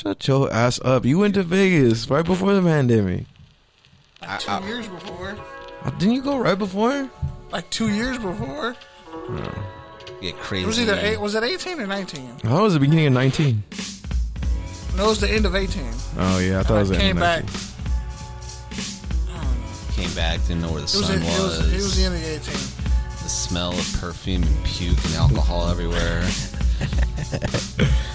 Shut your ass up. You went to Vegas right before the pandemic. Like 2 years before. Didn't you go right before? Like 2 years before. Get crazy. Was it 18 or 19? Oh, it was the beginning of 19. No, it was the end of 18. Oh, yeah. I thought it was the end came of back. 19. Came back, didn't know where the sun was. It was the end of 18. The smell of perfume and puke and alcohol everywhere.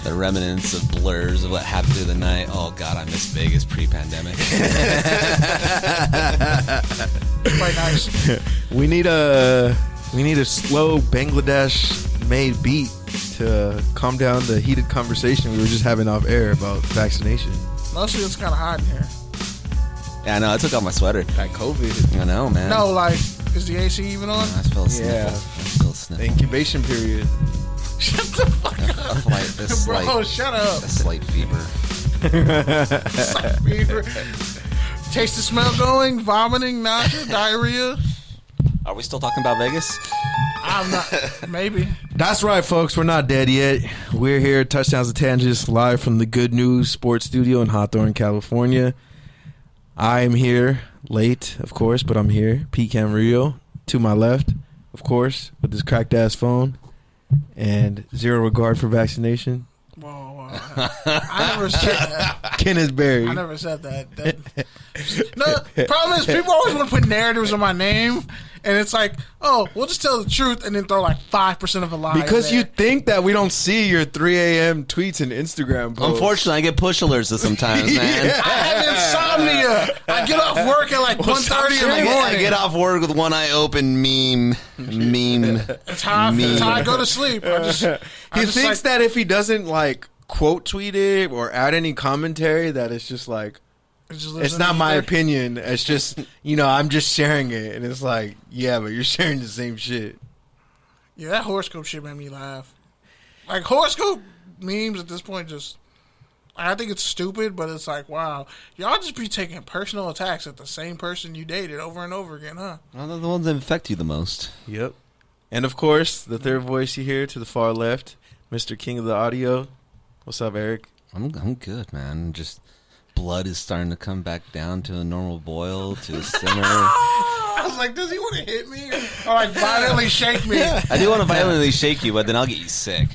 The remnants of blurs of what happened through the night. Oh, God, I miss Vegas pre-pandemic. Quite nice. We need a slow Bangladesh-made beat to calm down the heated conversation we were just having off air about vaccination. Mostly it's kind of hot in here. Yeah, I know. I took off my sweater. Like COVID. I know, man. No, like, is the AC even on? I feel a sniffle. Yeah. I feel a sniffle. The incubation period. Shut the fuck up. Bro, shut up. A slight fever. Slight fever. Taste the smell going, vomiting, nausea, diarrhea. Are we still talking about Vegas? I'm not. Maybe. That's right, folks. We're not dead yet. We're here at Touchdowns and Tangents, live from the Good News Sports Studio in Hawthorne, California. I am here late, of course, but I'm here. Pete Camarillo to my left, of course, with his cracked ass phone and zero regard for vaccination. Whoa. I never said that. Kenneth Berry. I never said that. No, the problem is people always want to put narratives on my name, and it's like, oh, we'll just tell the truth and then throw like 5% of a lie. Because you think that we don't see your 3 a.m. tweets and Instagram posts. Unfortunately, I get push alerts sometimes, man. I have insomnia. I get off work at like 1:30 in the morning. I get off work with one eye open. Meme. That's how I go to sleep. He thinks that if he doesn't like quote tweet it or add any commentary, that it's just like, it's not my opinion. It's just, I'm just sharing it. And it's like, yeah, but you're sharing the same shit. Yeah, that horoscope shit made me laugh. Like, horoscope memes at this point I think it's stupid, but it's like, wow. Y'all just be taking personal attacks at the same person you dated over and over again, huh? Well, they're the ones that affect you the most. Yep. And, of course, the third voice you hear to the far left, Mr. King of the Audio. What's up, Eric? I'm good, man. Just blood is starting to come back down to a normal boil, to a simmer. I was like, does he want to hit me or like violently shake me? I do want to violently shake you, but then I'll get you sick.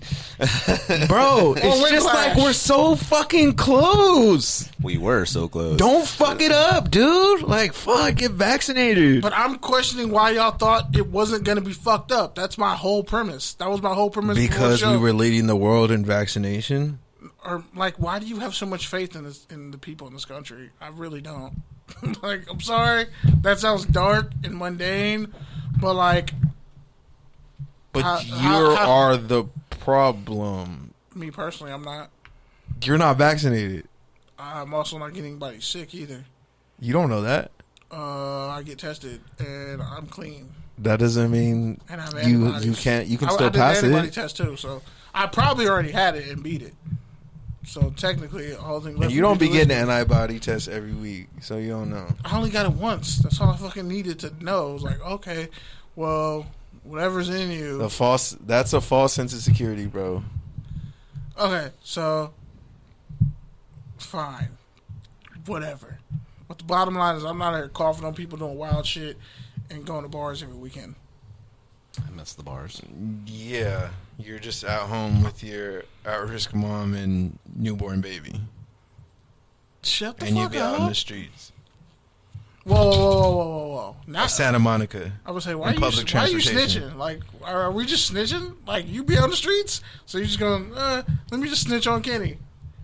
Bro, it's just like we're so fucking close. We were so close. Don't fuck it up, dude. Like, fuck, get vaccinated. But I'm questioning why y'all thought it wasn't going to be fucked up. That's my whole premise. That was my whole premise. Because we were leading the world in vaccination? Or, like, why do you have so much faith in the people in this country? I really don't. Like, I'm sorry. That sounds dark and mundane. But, like... But you are the problem. Me personally, I'm not. You're not vaccinated. I'm also not getting anybody sick either. You don't know that. I get tested and I'm clean. That doesn't mean and I have you can't. You can still pass it. I did an antibody test too, so I probably already had it and beat it. So technically, all thing left. You don't be getting an antibody test every week, so you don't know. I only got it once. That's all I fucking needed to know. It was like, okay, well, whatever's in you. That's a false sense of security, bro. Okay, so fine, whatever. But the bottom line is, I'm not here coughing on people doing wild shit and going to bars every weekend. I miss the bars. Yeah, you're just at home with your at-risk mom and newborn baby. Shut the fuck up. And you be out in the streets. Whoa. Not Santa Monica. I would say, why are you snitching? Like, are we just snitching? Like, you be on the streets? So you're just going, let me just snitch on Kenny.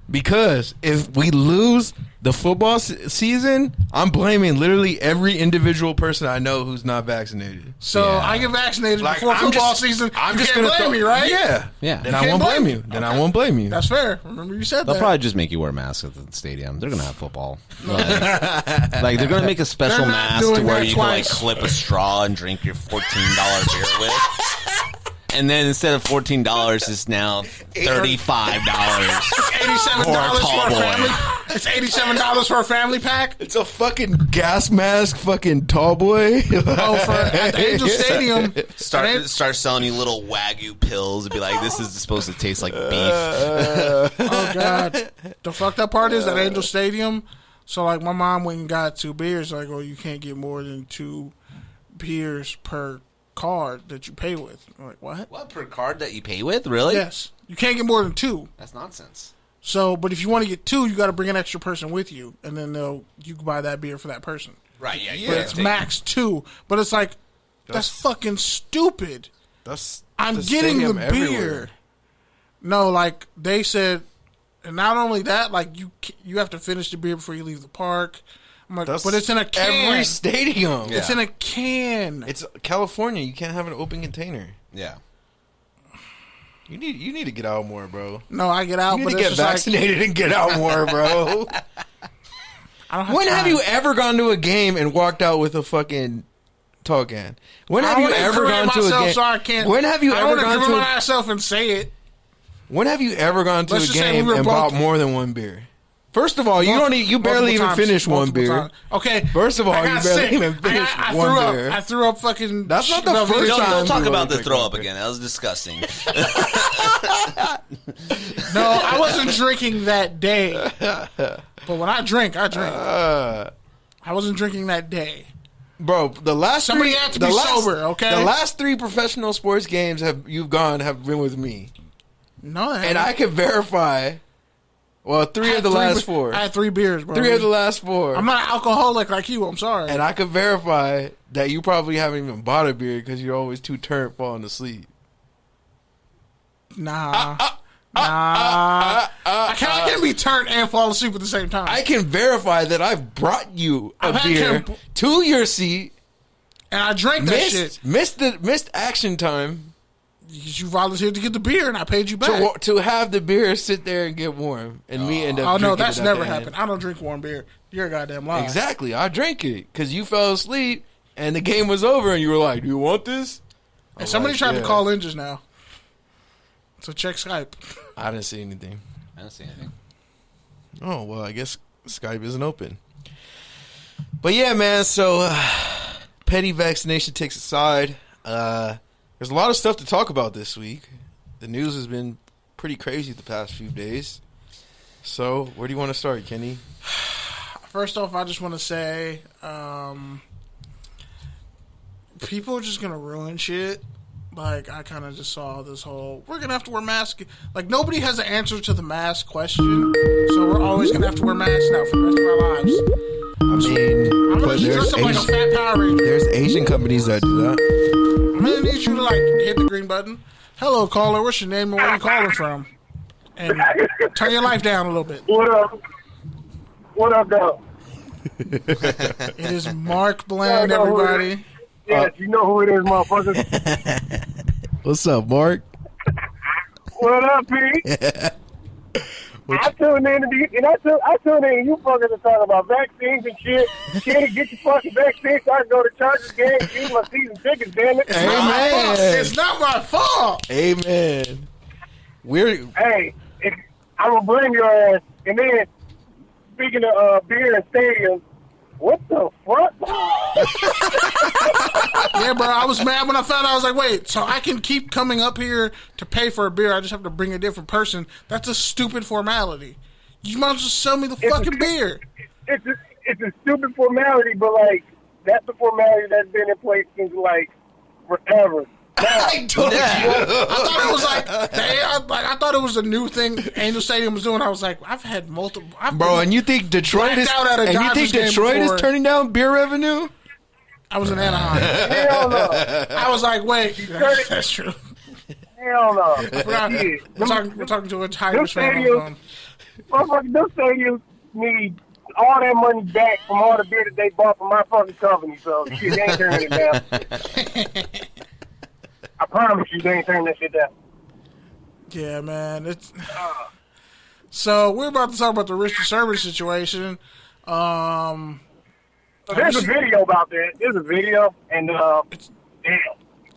Because if we lose the football season, I'm blaming literally every individual person I know who's not vaccinated. So I get vaccinated before football season. I'm you just can't going to blame me, right? Yeah. Then I won't blame you. I won't blame you. That's fair. Remember you said They'll that. probably just make you wear masks at the stadium. They're going to have football. Like they're going to make a special mask to where you can like clip a straw and drink your $14 beer with. And then instead of $14, it's now $35. It's $87 for a family. It's $87 for a family pack. It's a fucking gas mask, fucking tall boy. At the Angel Stadium. Start selling you little Wagyu pills and be like, this is supposed to taste like beef. Oh God. The fucked up part is at Angel Stadium. So like my mom went and got 2 beers. Like, you can't get more than 2 beers per card that you pay with. I'm like, what? What, per card that you pay with? Really? Yes. You can't get more than 2. That's nonsense. So, but if you want to get 2, you got to bring an extra person with you, and then you can buy that beer for that person. Right, yeah. But it's max 2. But it's like, that's fucking stupid. I'm getting the beer. Everywhere. No, like, they said, and not only that, like, you have to finish the beer before you leave the park. I'm like, but it's in a can. Every stadium. Yeah. It's in a can. It's California. You can't have an open container. Yeah. You need to get out more, bro. No, I get out. You need to get vaccinated and get out more, bro. When have you ever gone to a game and walked out with a fucking tall can? When have you ever gone to a game? So I can't. When have you ever gone to myself and say it? When have you ever gone to a game and bought more than 1 beer? First of all, you barely even finished 1 beer. Okay. First of all, you barely even finished 1 beer. I threw up fucking. That's not the first time. Don't talk about the throw up again. That was disgusting. No, I wasn't drinking that day. But when I drink, I drink. I wasn't drinking that day. Bro, the last somebody had to be sober, okay? The last 3 professional sports games you've gone have been with me. No, and I can verify. Well, 3 of the last 4. I had 3 beers, bro. 3 of the last 4. I'm not an alcoholic like you. I'm sorry. And I can verify that you probably haven't even bought a beer because you're always too turned falling asleep. Nah. I can't be turned and fall asleep at the same time. I can verify that I've brought you a beer to your seat. And I drank that shit. Missed action time. You volunteered to get the beer, and I paid you back. To have the beer sit there and get warm, and me end up drinking it. Oh, no, that's never happened. I don't drink warm beer. You're a goddamn liar. Exactly. I drank it because you fell asleep, and the game was over, and you were like, do you want this? And somebody tried to call in just now. So check Skype. I didn't see anything. Oh, well, I guess Skype isn't open. But yeah, man, so petty vaccination takes aside. There's a lot of stuff to talk about this week. The news has been pretty crazy the past few days. So, where do you want to start, Kenny? First off, I just want to say, people are just going to ruin shit. Like, I kind of just saw this whole, we're going to have to wear masks. Like, nobody has an answer to the mask question. So, we're always going to have to wear masks now for the rest of our lives. I mean, there's Asian companies that do that. I'm going to need you to, hit the green button. Hello, caller. What's your name and where are you calling from? And turn your life down a little bit. What up? What up, though? It is Mark Bland, everybody. Yes, you know who it is, motherfucker. What's up, Mark? What up, Pete? I tuned in and you fuckers are talking about vaccines and shit. Can't get your fucking vaccine so I can go to Chargers game and use my season tickets, damn it. Amen. It's not my fault. Amen. Hey, I'm gonna blame your ass. And then, speaking of beer and stadiums, what the fuck? Yeah, bro, I was mad when I found out. I was like, wait, so I can keep coming up here to pay for a beer. I just have to bring a different person. That's a stupid formality. You might as well sell me the fucking beer. It's a stupid formality, but, that's the formality that's been in place since, forever. I told you. I thought it was I thought it was a new thing Angel Stadium was doing. I was like, I've had multiple. And you think Detroit is turning down beer revenue? I was in Anaheim. Hell no. I was like, wait, that's true. Hell no. We're talking to a Tigers fan. Motherfucker, those stadiums need all that money back from all the beer that they bought from my fucking company. So shit, they ain't turning it down. I promise you, they ain't turning that shit down. Yeah, man. It's so we're about to talk about the Richard Sherman situation. So there's a video about that. There's a video, and damn,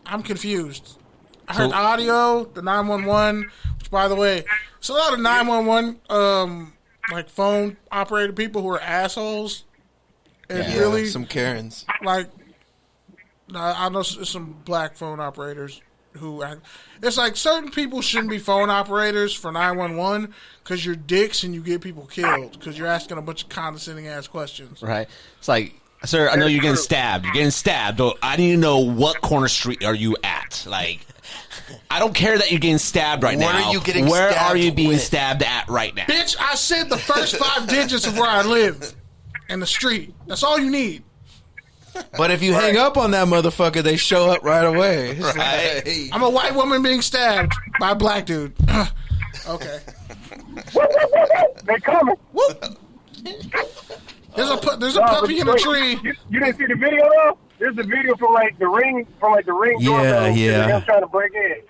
I'm confused. I heard the audio, the 911, which, by the way, it's a lot of 911 phone operator people who are assholes, and really some Karens. I know some black phone operators It's like certain people shouldn't be phone operators for 911 because you're dicks and you get people killed because you're asking a bunch of condescending ass questions. Right. It's like, sir, I know you're getting stabbed. You're getting stabbed. I need to know what corner street are you at. Like, I don't care that you're getting stabbed right now. Where are you getting Where stabbed are you being with? stabbed at right now? Bitch, I said the first 5 digits of where I live and the street. That's all you need. But if you hang up on that motherfucker, they show up right away. It's Right. like, hey. I'm a white woman being stabbed by a black dude. Okay. They're coming. There's a puppy in a tree. You didn't see the video though? There's a video from the ring doorbell. Yeah. Him trying to break in.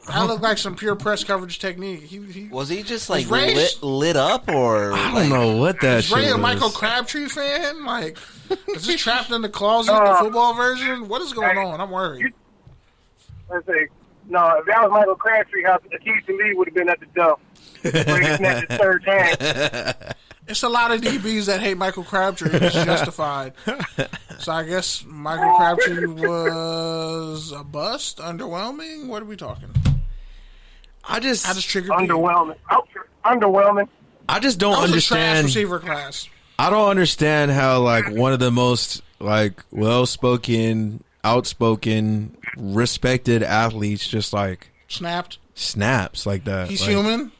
That looked like some pure press coverage technique. He Was he just like Ray- lit up or? I don't know what that is shit Ray a was. Michael Crabtree fan? Like, is he trapped in the closet, the football version? What is going on? I'm worried. Let's say, no, if that was Michael Crabtree, Keith Lee would have been at the dump. Where he snapped his third tag. It's a lot of DBs that hate Michael Crabtree. It's justified. So I guess Michael Crabtree was a bust, underwhelming. What are we talking? I just triggered underwhelming. Underwhelming. I just don't That was understand. a trash receiver class. I don't understand how like one of the most like well-spoken, outspoken, respected athletes just like snaps like that. He's like, human.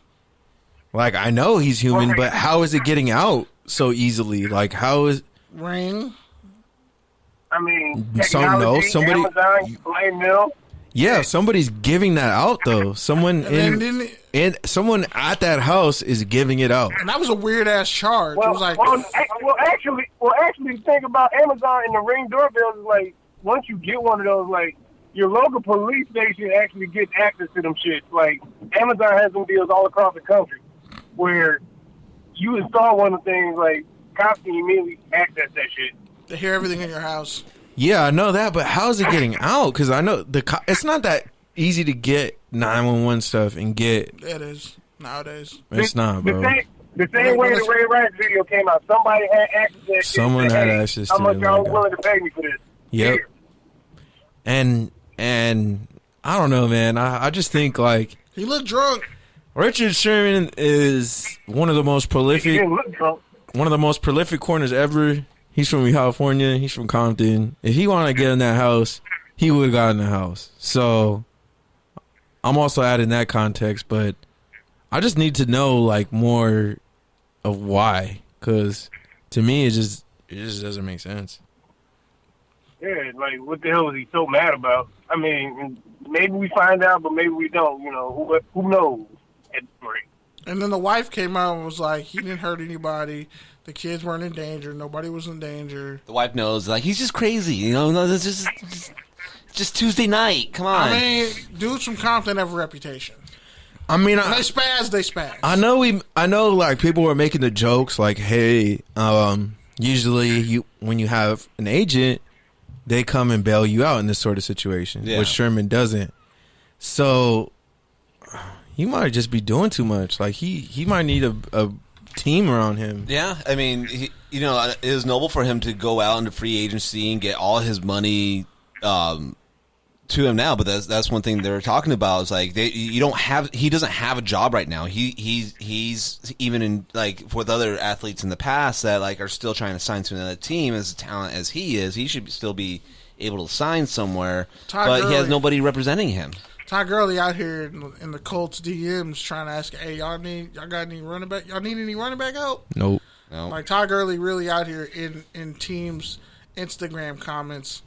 Like I know he's human, but how is it getting out so easily? Like how is Ring? I mean, somebody. Amazon, Blame Mill. Yeah, somebody's giving that out though. Someone And someone at that house is giving it out. And that was a weird ass charge. Well, it was like, actually, think about Amazon and the Ring doorbells. Is like once you get one of those, like your local police station actually gets access to them shit. Like Amazon has them deals all across the country where you install one of the things, like cops can immediately access that shit. They hear everything in your house. Yeah, I know that, but how is it getting out? Because I know it's not that easy to get 911 stuff and get. It is nowadays. It's not, bro. The same way the Ray Rice video came out, somebody had access to that Someone shit. had Hey, access to how much it, y'all like willing to pay me for this? Yep. Here. And I don't know, man. I just think like He looked drunk. Richard Sherman is one of the most He prolific. didn't look drunk. One of the most prolific corners ever. He's from California. He's from Compton. If he wanted to get in that house, he would have gotten in the house. So I'm also adding that context, but I just need to know like more of why, because to me it just doesn't make sense. Yeah, like what the hell was he so mad about? I mean, maybe we find out, but maybe we don't. You know, who knows? At the rate. And then the wife came out and was like, he didn't hurt anybody. The kids weren't in danger. Nobody was in danger. The wife knows, like, he's just crazy. You know, no, this is just Tuesday night. Come on. I mean, dudes from Compton have a reputation. I mean, When they spaz. I know like people were making the jokes like, hey, usually when you have an agent, they come and bail you out in this sort of situation, which Sherman doesn't. So he might just be doing too much. Like he might need a team around him. Yeah, I mean, it is noble for him to go out into free agency and get all his money to him now. But that's one thing they're talking about. Is like he doesn't have a job right now. He's even in like with other athletes in the past that like are still trying to sign to another team. As talented as he is, he should still be able to sign somewhere. But he has nobody representing him. Todd Gurley out here in the Colts DMs trying to ask, hey, y'all got any running back? Y'all need any running back out? Nope. Like Todd Gurley really out here in teams' Instagram comments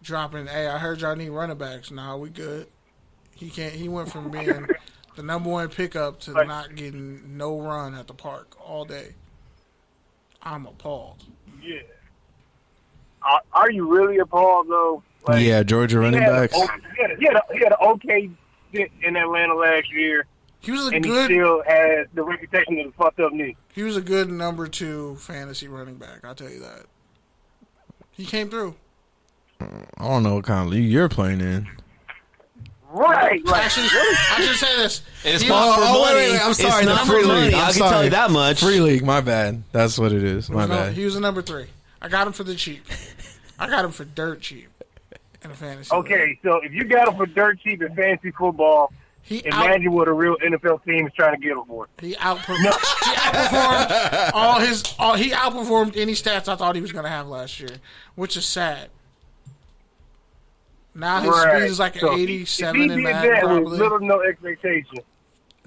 dropping, hey, I heard y'all need running backs. Nah, we good. He went from being the number one pickup to not getting no run at the park all day. I'm appalled. Yeah. Are you really appalled though? Like, yeah, Georgia running backs. He had an okay stint in Atlanta last year. He still has the reputation of a fucked up knee. He was a good number 2 fantasy running back. I'll tell you that. He came through. I don't know what kind of league you're playing in. Right. I should say this. It's not for money. Wait, I'm sorry. It's not free for money. league. I can tell you that much. Free league. My bad. That's what it is. My bad. He was a number 3. I got him for the cheap. I got him for dirt cheap. in a fantasy. Okay, league. so if you got him for dirt cheap in fantasy football, imagine what a real NFL team is trying to get him for. He outperformed he outperformed any stats I thought he was going to have last year, which is sad. Now his speed is like an 87 if he in did Madden, that probably. with little no expectation,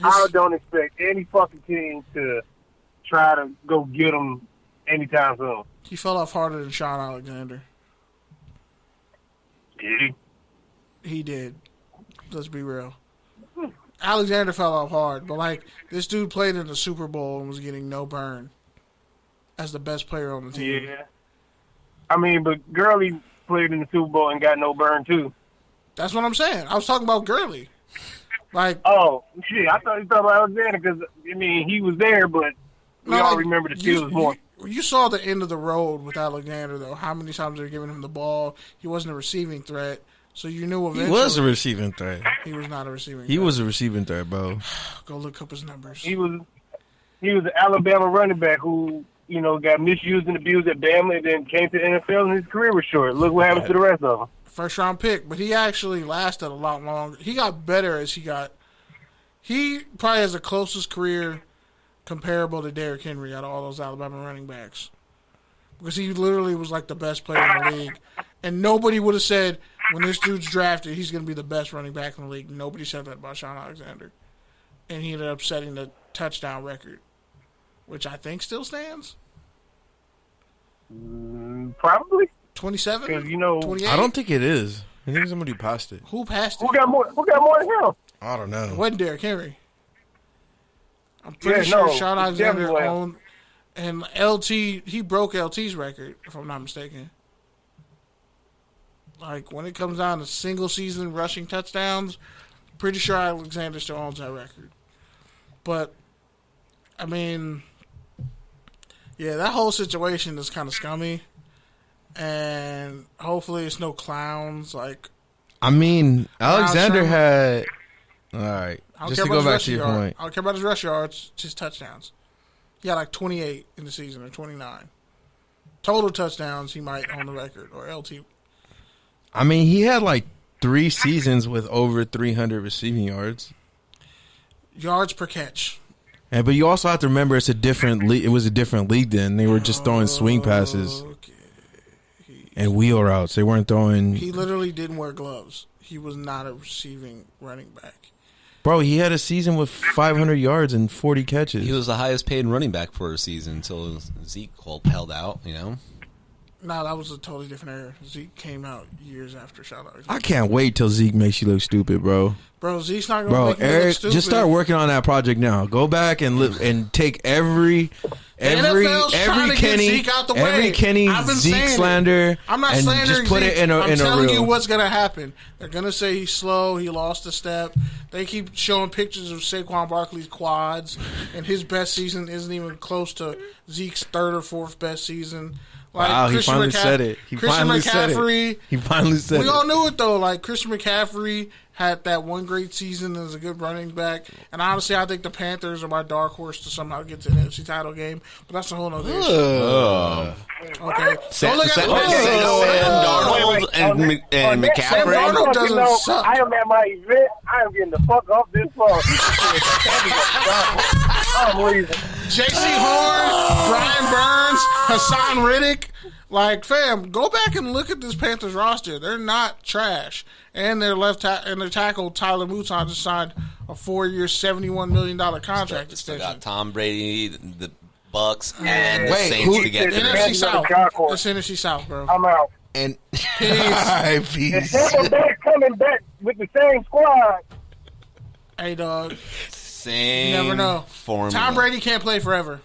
I don't expect any fucking team to try to go get him anytime soon. He fell off harder than Sean Alexander. Did he? He did. Let's be real. Alexander fell off hard, but like this dude played in the Super Bowl and was getting no burn as the best player on the team. Yeah. I mean, but Gurley played in the Super Bowl and got no burn too. That's what I'm saying. I was talking about Gurley. Like, oh shit, I thought you talking about Alexander because I mean he was there, but we all remember the Steelers more. You saw the end of the road with Alexander though. How many times they were giving him the ball? He wasn't a receiving threat, so you knew eventually. He was a receiving threat. He was not a receiving threat. He was a receiving threat, bro. Go look up his numbers. He was an Alabama running back who, you know, got misused and abused at Bama and then came to the NFL and his career was short. Look what happened to the rest of them. First round pick, but he actually lasted a lot longer. He got better as he got. He probably has the closest career comparable to Derrick Henry out of all those Alabama running backs. Because he literally was like the best player in the league. And nobody would have said, when this dude's drafted, he's going to be the best running back in the league. Nobody said that about Sean Alexander. And he ended up setting the touchdown record, which I think still stands. Probably. 27? 28? I don't think it is. I think somebody passed it. Who passed it? Who got more than him? I don't know. It wasn't Derrick Henry. I'm pretty sure Sean Alexander owned, and LT, he broke LT's record, if I'm not mistaken. Like, when it comes down to single season rushing touchdowns, pretty sure Alexander still owns that record. But, I mean, yeah, that whole situation is kind of scummy. And hopefully it's no clowns. Like, I mean, Alexander had. All right. Just to go back to your point. I don't care about his rush yards, just touchdowns. He had like 28 in the season or 29. Total touchdowns, he might own the record, or LT. I mean, he had like 3 seasons with over 300 receiving yards. Yards per catch. And but you also have to remember it's a different league. It was a different league then. They were just throwing swing passes and wheel routes. They weren't throwing. He literally didn't wear gloves. He was not a receiving running back. Bro, he had a season with 500 yards and 40 catches. He was the highest paid running back for a season until Zeke held out, you know? No, that was a totally different era. Zeke came out years after Sean Alexander. I can't wait till Zeke makes you look stupid, bro. Bro, Zeke's not going to make Eric, you look stupid. just start working on that project now. Go back and take every Kenny Zeke slander. I'm not and slandering just put Zeke. it in a I'm telling reel. you what's going to happen. They're going to say he's slow. He lost a step. They keep showing pictures of Saquon Barkley's quads, and his best season isn't even close to Zeke's 3rd or 4th best season. Like, wow, he finally said it. He finally said it. We all knew it, though. Like, Christian McCaffrey had that one great season as a good running back. And honestly, I think the Panthers are my dark horse to somehow get to the NFC title game. But that's a whole nother issue. Okay. Sam Darnold and McCaffrey. Sam Darnold doesn't suck. I am at my event. I am getting the fuck off this phone. I'm leaving. J.C. Horn, Brian Burns, Hassan Riddick. Like, fam, go back and look at this Panthers roster. They're not trash. And their their tackle, Tyler Moton, just signed a 4-year, $71 million contract extension. Got Tom Brady, the Bucks, and the Saints together. NFC South. It's NFC South, bro. I'm out. And peace. And coming back with the same squad. Hey, dog. Same. You never know. Formula. Tom Brady can't play forever.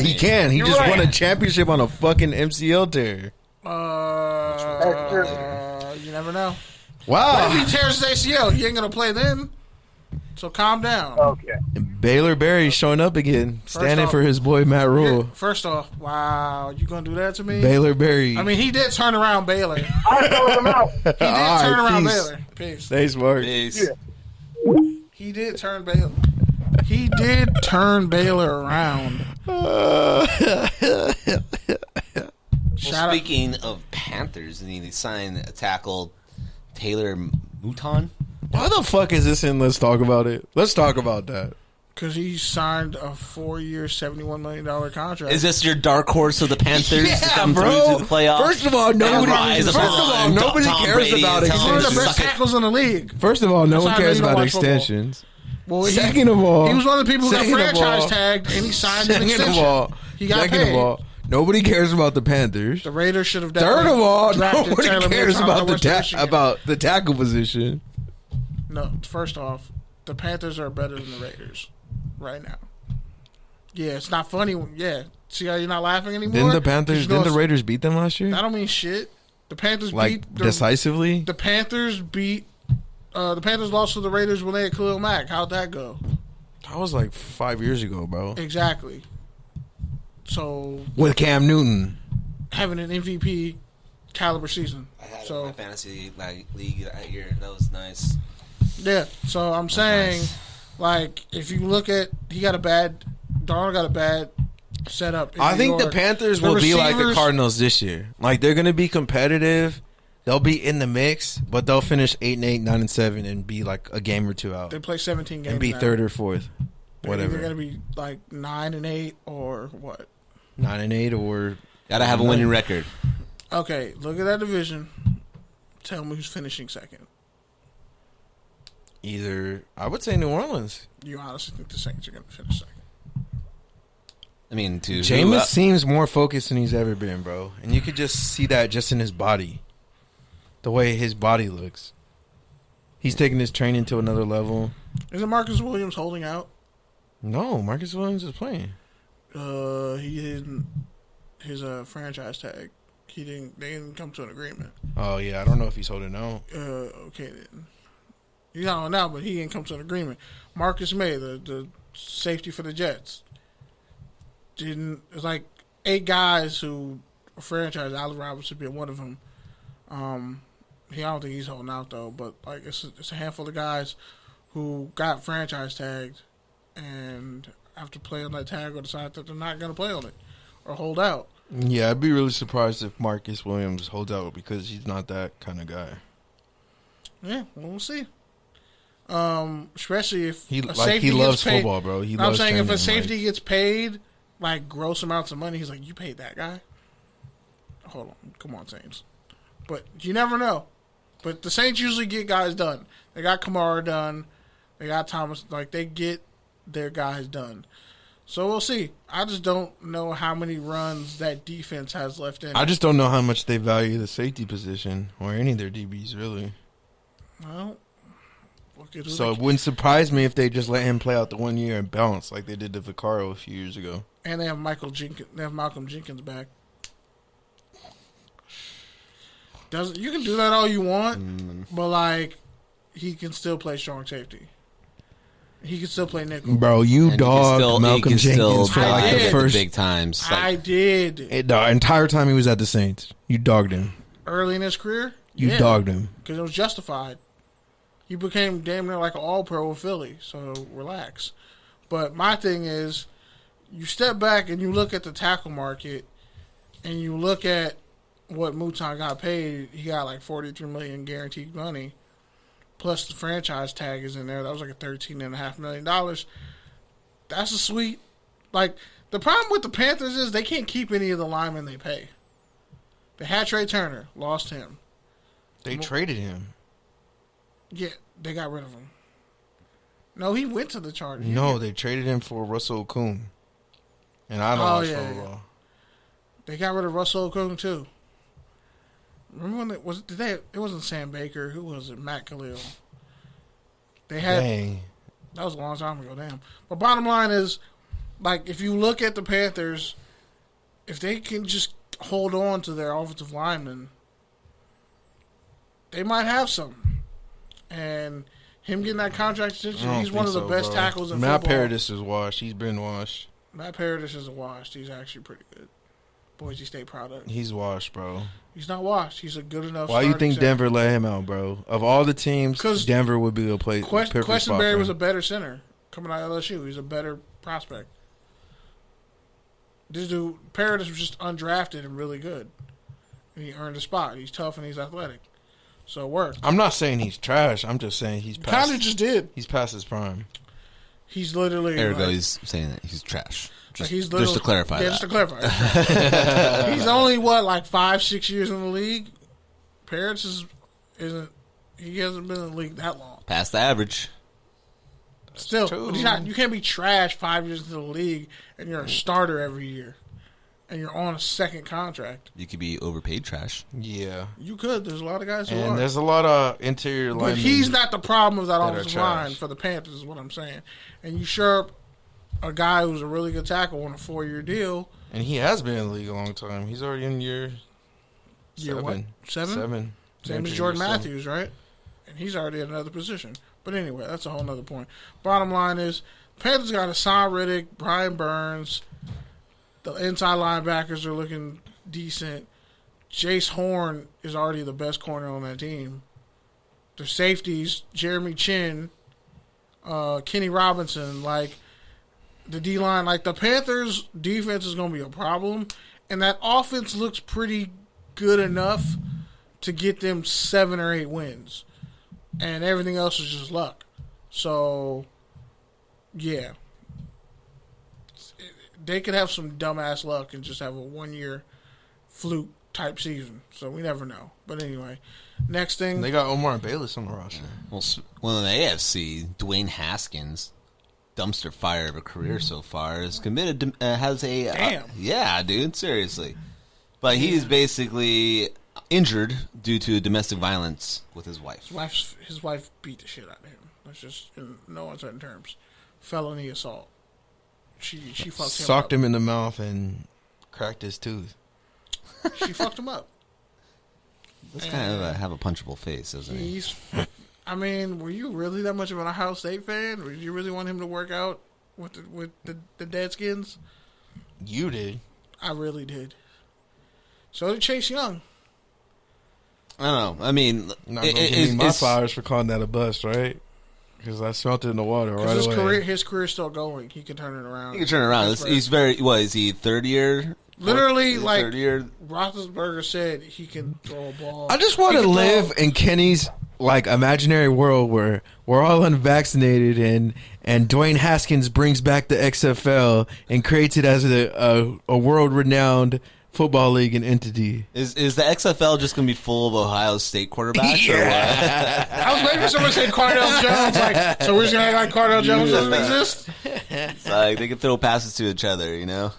He can. He just won a championship on a fucking MCL tear. You never know. Wow. What if he tears his ACL? He ain't going to play then. So calm down. Okay. And Baylor Berry's showing up again, standing for his boy Matt Rule. First off, wow, you going to do that to me? Baylor Berry. I mean, he did turn around Baylor. I told him out. He did turn around Baylor. Peace. Stay smart. Peace. Yeah. He did turn Baylor. He did turn Baylor around. Speaking of Panthers. Panthers, and he signed a tackle, Taylor Moton. Why the fuck is this in? Let's talk about it. Let's talk about that. Because he signed a 4-year, $71 million contract. Is this your dark horse of the Panthers to come through to the playoffs? First of all, nobody cares about He's one of the best tackles in the league. First of all, no one cares about extensions. Well, second of all, he was one of the people who got franchise tagged, and he signed an extension. Second of all, nobody cares about the Panthers. The Raiders should have. Third of all, nobody cares about the tackle position. No, first off, the Panthers are better than the Raiders right now. Yeah, it's not funny. Yeah, see how you're not laughing anymore? Didn't the Raiders beat them last year? I don't mean shit. The Panthers decisively. The Panthers beat. The Panthers lost to the Raiders when they had Khalil Mack. How'd that go? That was like 5 years ago, bro. Exactly. So with Cam Newton having an MVP caliber season. I had my fantasy league that year. That was nice. Yeah. So I'm saying, like, if you look at, Darnold got a bad setup. I think the Panthers will be like the Cardinals this year. Like, they're going to be competitive. They'll be in the mix, but they'll finish 8-8, 9-7, and be like a game or two out. They play 17 games and be third or fourth, whatever. They're going to be like 9-8 or what? 9-8 or gotta have a winning record. Okay, look at that division. Tell me who's finishing second. I would say New Orleans. You honestly think the Saints are going to finish second? I mean, Jameis seems more focused than he's ever been, bro, and you could just see that just in his body. The way his body looks. He's taking his training to another level. Isn't Marcus Williams holding out? No, Marcus Williams is playing. He didn't. His franchise tag. They didn't come to an agreement. Oh yeah, I don't know if he's holding out. Okay then. He's not holding out, but he didn't come to an agreement. Marcus May, the safety for the Jets, didn't. It's like 8 guys who are franchise. Allen Robinson being one of them. I don't think he's holding out though, but like it's a handful of guys who got franchise tagged and after playing on that tag or decide that they're not going to play on it or hold out. Yeah, I'd be really surprised if Marcus Williams holds out because he's not that kind of guy. Yeah, well, we'll see. Especially if he loves football, bro. I'm saying if a safety gets paid like gross amounts of money, he's like, you paid that guy? Hold on, come on, Saints. But you never know. But the Saints usually get guys done. They got Kamara done. They got Thomas. Like, they get their guys done. So we'll see. I just don't know how many runs that defense has left in. I just don't know how much they value the safety position or any of their DBs, really. Well, so it wouldn't surprise me if they just let him play out the 1 year and bounce like they did to Vaccaro a few years ago. And they have Malcolm Jenkins back. You can do that all you want, but like he can still play strong safety. He can still play nickel. Bro, you dogged Malcolm Jenkins for like the first big times. Like, I did. The entire time he was at the Saints, you dogged him. Early in his career, you dogged him because it was justified. He became damn near like an All-Pro with Philly, so relax. But my thing is, you step back and you look at the tackle market, and you look at what Moton got paid. He got like $43 million guaranteed money, plus the franchise tag is in there. That was like a $13.5 million. That's a sweet. Like, the problem with the Panthers is they can't keep any of the linemen they pay. They had Trey Turner, lost him. They traded him. Yeah, they got rid of him. No, he went to the Chargers. No, they traded him for Russell Okung. And I don't watch football. They got rid of Russell Okung too. Remember when it wasn't Sam Baker. Who was it? Matt Khalil. They had. Dang. That was a long time ago, damn. But bottom line is, like, if you look at the Panthers, if they can just hold on to their offensive linemen, they might have some. And him getting that contract extension, he's one of the best tackles in Matt football. Paradis is washed. He's been washed. Matt Paradis isn't washed. He's actually pretty good. Boise State product. He's washed, bro. He's not washed. He's a good enough. Why do you think center. Denver let him out, bro? Of all the teams, Denver would be a place. Questenberry was a better center coming out of LSU. He's a better prospect. This dude Paradis was just undrafted and really good. and he earned a spot. He's tough and he's athletic, so it worked. I'm not saying he's trash. I'm just saying he's past. Kind of just did. He's past his prime. He's literally. Ergo, he's saying that he's trash. Just to clarify. Yeah, just to clarify. He's only 5-6 years in the league. Parents isn't. He hasn't been in the league that long. Past the average. Still, but he's not. You can't be trash 5 years into the league and you're a starter every year, and you're on a second contract. You could be overpaid trash. Yeah, you could. There's a lot of guys who are. And there's a lot of interior linemen. But he's not the problem of that offensive line for the Panthers, is what I'm saying. And you sure up a guy who's a really good tackle on a 4-year deal. And he has been in the league a long time. He's already in year 7. What? 7? Same as Jordan Matthews, right? And he's already at another position. But anyway, that's a whole nother point. Bottom line is, Panthers got Hassan Riddick, Brian Burns. The inside linebackers are looking decent. Jace Horn is already the best corner on that team. The safeties, Jeremy Chin, Kenny Robinson, the D-line, the Panthers' defense is going to be a problem, and that offense looks pretty good enough to get them 7 or 8 wins, and everything else is just luck. So, yeah. They could have some dumbass luck and just have a 1-year fluke-type season, so we never know. But anyway, next thing. They got Omar Bayless on the roster. Well, in the AFC, Dwayne Haskins, dumpster fire of a career so far, is committed to, has a... Damn. Yeah, dude, seriously. But he's basically injured due to domestic violence with his wife. His wife beat the shit out of him. That's just in no uncertain terms. Felony assault. She fucked him Socked up. him in the mouth and cracked his tooth. She fucked him up. This kind of have a punchable face, doesn't he? I mean, were you really that much of an Ohio State fan? Or did you really want him to work out with the Deadskins? You did. I really did. So did Chase Young. I don't know. I mean, not gonna give me my flowers for calling that a bust, right? Because I smelt it in the water right away. His career's still going. He can turn it around. He can turn it around. He's very. What is he? Third year. Literally, third year. Roethlisberger said, he can throw a ball. I just want to live in Kenny's imaginary world where we're all unvaccinated and Dwayne Haskins brings back the XFL and creates it as a world renowned football league and entity. Is the XFL just going to be full of Ohio State quarterbacks? Yeah. Or what? I was waiting for someone to say Cardell Jones. So we're just going to act like Cardell Jones doesn't exist? It's like they can throw passes to each other, you know?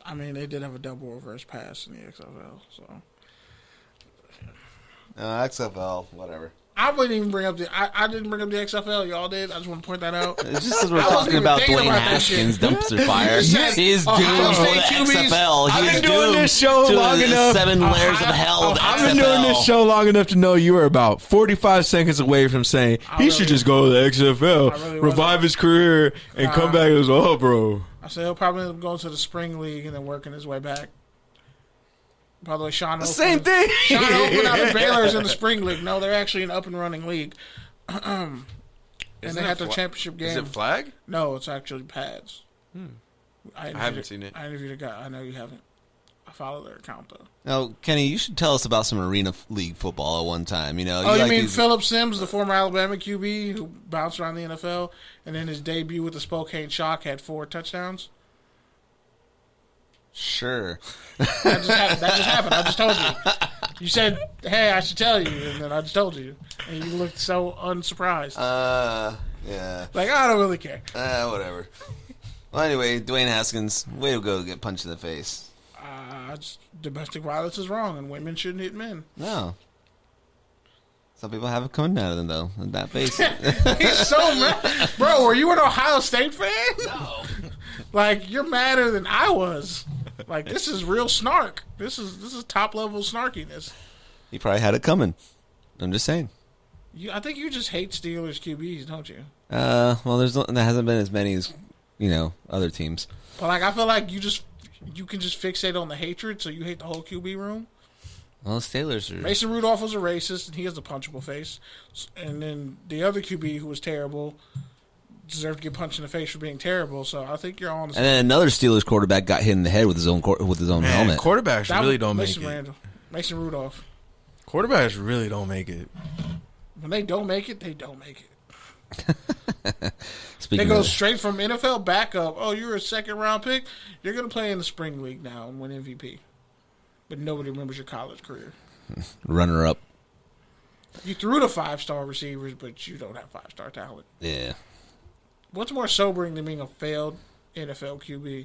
I mean, they did have a double reverse pass in the XFL, so. XFL, whatever. I wouldn't even bring up I didn't bring up the XFL. Y'all did. I just want to point that out. It's just because we're talking about Dwayne Haskins' dumpster fire. He's doomed for the XFL. I've been doing this show long enough. 7 layers of hell of I've XFL. been doing this show long enough to know you were about 45 seconds away from saying he should just go to the XFL, revive his career, and come back as bro. I said he'll probably end up going to the spring league and then working his way back. By the way, Sean Oakland. Same thing. Sean Oakland out of Baylor's in the spring league. No, they're actually an up and running league. And they had their championship game. Is it flag? No, it's actually pads. I haven't seen it. I interviewed a guy. I know you haven't. I follow their account though. Now, Kenny, you should tell us about some arena league football at one time. You know. Oh, you mean Phillip Sims, the former Alabama QB who bounced around the NFL, and then his debut with the Spokane Shock had 4 touchdowns? Sure. That just happened. I just told you. You said, hey, I should tell you, and then I just told you. And you looked so unsurprised. Yeah. I don't really care. Whatever. Well, anyway, Dwayne Haskins, way to go get punched in the face. Domestic violence is wrong, and women shouldn't hit men. No. Some people have it coming out of them, though, in that face. He's so mad. Bro, were you an Ohio State fan? No. You're madder than I was. This is real snark. This is top level snarkiness. He probably had it coming. I'm just saying. I think you just hate Steelers QBs, don't you? Well, there hasn't been as many as other teams. But I feel like you can just fixate on the hatred, so you hate the whole QB room. Well, Steelers are. Mason Rudolph was a racist, and he has a punchable face. And then the other QB who was terrible deserved to get punched in the face for being terrible. So I think you're on. And then another Steelers quarterback got hit in the head with his own helmet. Quarterbacks really don't make it. Mason Rudolph. Quarterbacks really don't make it. When they don't make it, they don't make it. They go straight from NFL backup. Oh, you're a second-round pick? You're going to play in the spring league now and win MVP. But nobody remembers your college career. Runner-up. You threw the 5-star receivers, but you don't have 5-star talent. Yeah. What's more sobering than being a failed NFL QB?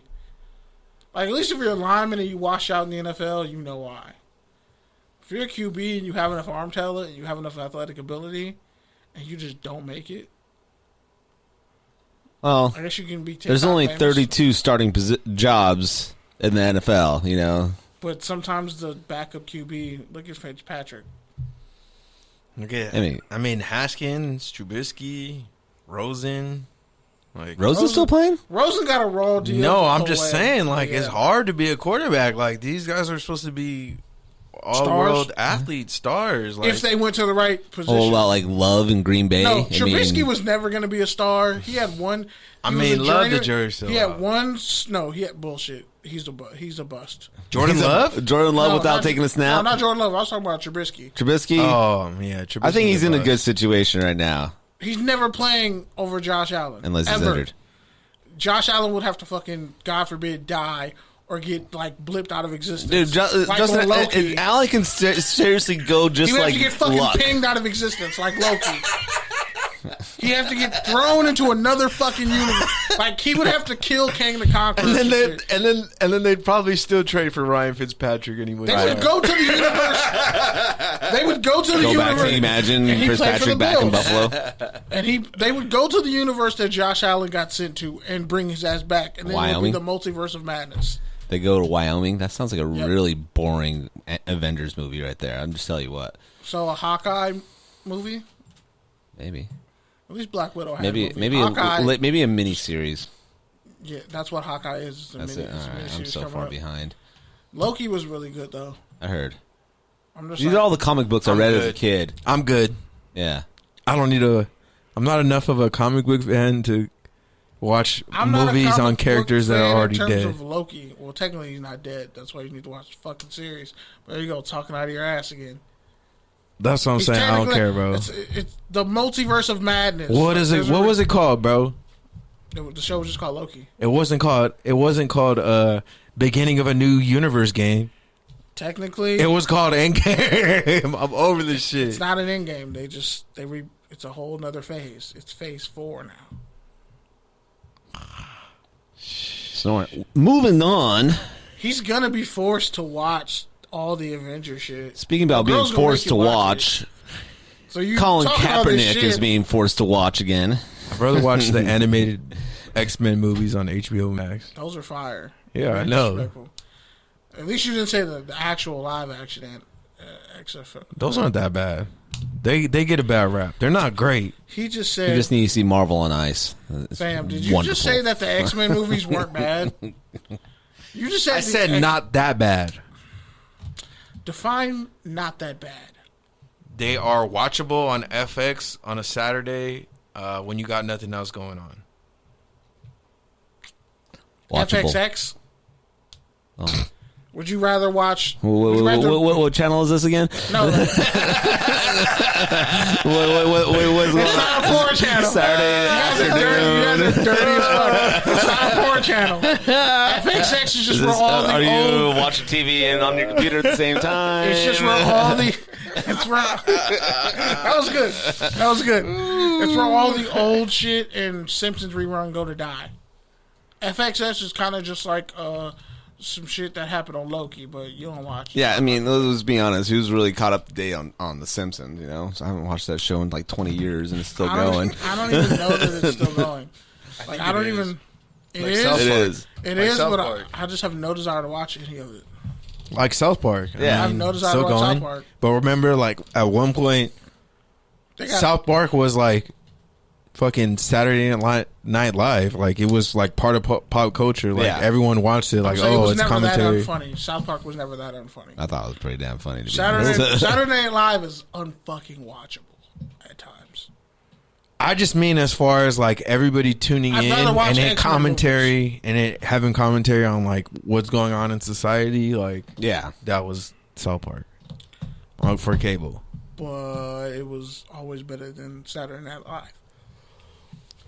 Like, at least if you're a lineman and you wash out in the NFL, you know why. If you're a QB and you have enough arm talent and you have enough athletic ability and you just don't make it, well, I guess you can be. There's only 32 starting jobs in the NFL, you know. But sometimes the backup QB, look at Fitzpatrick. Okay, I mean Haskins, Trubisky, Rosen. Like Rosen's still playing? Rosen got a raw deal. No, I'm just saying, like, it's hard to be a quarterback. Like, these guys are supposed to be all-world athletes, stars. Like, if they went to the right position. Oh, about like Love in Green Bay? No, Trubisky was never going to be a star. He had one. Love the jury still. He had one. No, he had bullshit. He's a Love? Love No, without taking a snap? No, not Jordan Love. I was talking about Trubisky. Oh, yeah. Trubisky, I think he's in a good situation right now. He's never playing over Josh Allen. Unless he's injured. Josh Allen would have to fucking, God forbid, die or get, like, blipped out of existence. Dude, Justin, Allen can seriously go just like he would have to get fucking luck. pinged out of existence like Loki. He have to get thrown into another fucking universe. Like, he would have to kill Kang the Conqueror. And then they'd probably still trade for Ryan Fitzpatrick anyway. They would go to the universe. They would go to the universe. Back to Imagine Fitzpatrick back in Buffalo. And they would go to the universe that Josh Allen got sent to and bring his ass back. And then it would be the multiverse of madness. They go to Wyoming? That sounds like a really boring Avengers movie right there. I'm just telling you what. So a Hawkeye movie? Maybe. At least Black Widow had maybe a mini series. Yeah, that's what Hawkeye is. That's it. All right, I'm so far behind. Loki was really good though. I heard. These are all the comic books I read as a kid. I'm good. Yeah. I don't need I'm not enough of a comic book fan to watch movies on characters that are already dead. In terms of Loki, well, technically he's not dead. That's why you need to watch the fucking series. But there you go, talking out of your ass again. That's what I'm saying. I don't care, bro. It's the multiverse of madness. What is it? What was it called, bro? The show was just called Loki. It wasn't called Beginning of a New Universe game. Technically, it was called Endgame. I'm over this shit. It's not an Endgame. It's a whole nother phase. It's phase 4 now. So moving on. He's gonna be forced to watch all the Avengers shit. Speaking about being forced to watch, Colin Kaepernick is being forced to watch again. I'd rather watch the animated X-Men movies on HBO Max. Those are fire. Yeah, I know. At least you didn't say the actual live action XFL. Those aren't that bad. They get a bad rap. They're not great. He just said... You just need to see Marvel on Ice. Sam, did you just say that the X-Men movies weren't bad? You just said... I said not that bad. Define not that bad. They are watchable on FX on a Saturday when you got nothing else going on. Watchable. FXX? Oh. Would you rather watch... What channel is this again? No. What's going on? It's not a porn channel. Saturday afternoon. You guys are dirty as fuck. It's not a porn channel. FXX is just where all the old... Are you watching TV and on your computer at the same time? It's just where all the... It's where... That was good. That was good. It's where all the old shit and Simpsons rerun go to die. FXX is kind of just like... some shit that happened on Loki, but you don't watch it. Yeah, I mean, let's be honest. He was really caught up to date on The Simpsons, you know? So I haven't watched that show in like 20 years, and it's still going. I don't even know that it's still going. Like, I don't even... It is? It is, but I just have no desire to watch any of it. Like South Park. Yeah, I have no desire to watch South Park. But remember, like, at one point, South Park was like fucking Saturday Night Live. Like, it was like part of pop culture. Like, everyone watched it. Like, it's commentary. That unfunny. South Park was never that unfunny. I thought it was pretty damn funny. Saturday Night Live is unfucking watchable at times. I just mean as far as like everybody tuning in and it commentary and it having commentary on like what's going on in society. Like, yeah, that was South Park. for cable. But it was always better than Saturday Night Live.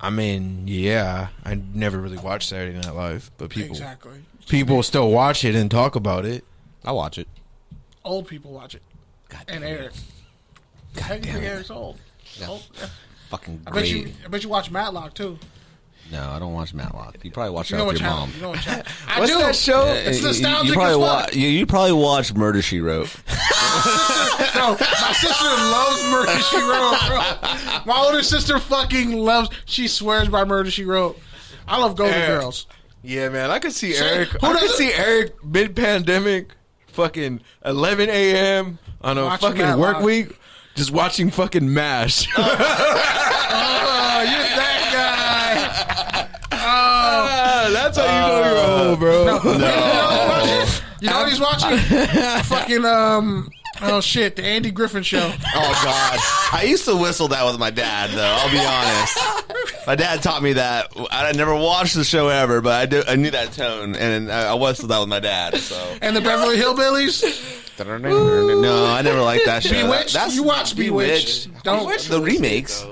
I mean, yeah, I never really watched Saturday Night Live, but people still watch it and talk about it. I watch it. Old people watch it. God and damn it. Eric. God damn it. Eric's old. Yeah. Old. Yeah. Fucking I great. bet you watch Matlock too. No, I don't watch Matlock. You probably watch You that know with what your channel? mom. You know what channel? I What's do. that show? It's nostalgic you probably as fuck. you probably watch Murder, She Wrote. No, my sister loves Murder, She Wrote, bro. My older sister fucking loves. She swears by Murder, She Wrote. I love Golden Girls. Yeah, man, I could see Say- Eric. who I could doesn't- see Eric mid-pandemic, fucking 11 a.m. on a Watching fucking Matlock. work week, just watching fucking MASH. Oh, you're that guy. That's how you know you're old, bro. You know what he's watching? Fucking oh shit, the Andy Griffin Show. Oh God, I used to whistle that with my dad. Though I'll be honest, my dad taught me that. I never watched the show ever, but I knew that tone, and I whistled that with my dad. So And the Beverly Hillbillies. no, I never liked that show. Bewitched? You watch Bewitched. Don't- the remakes.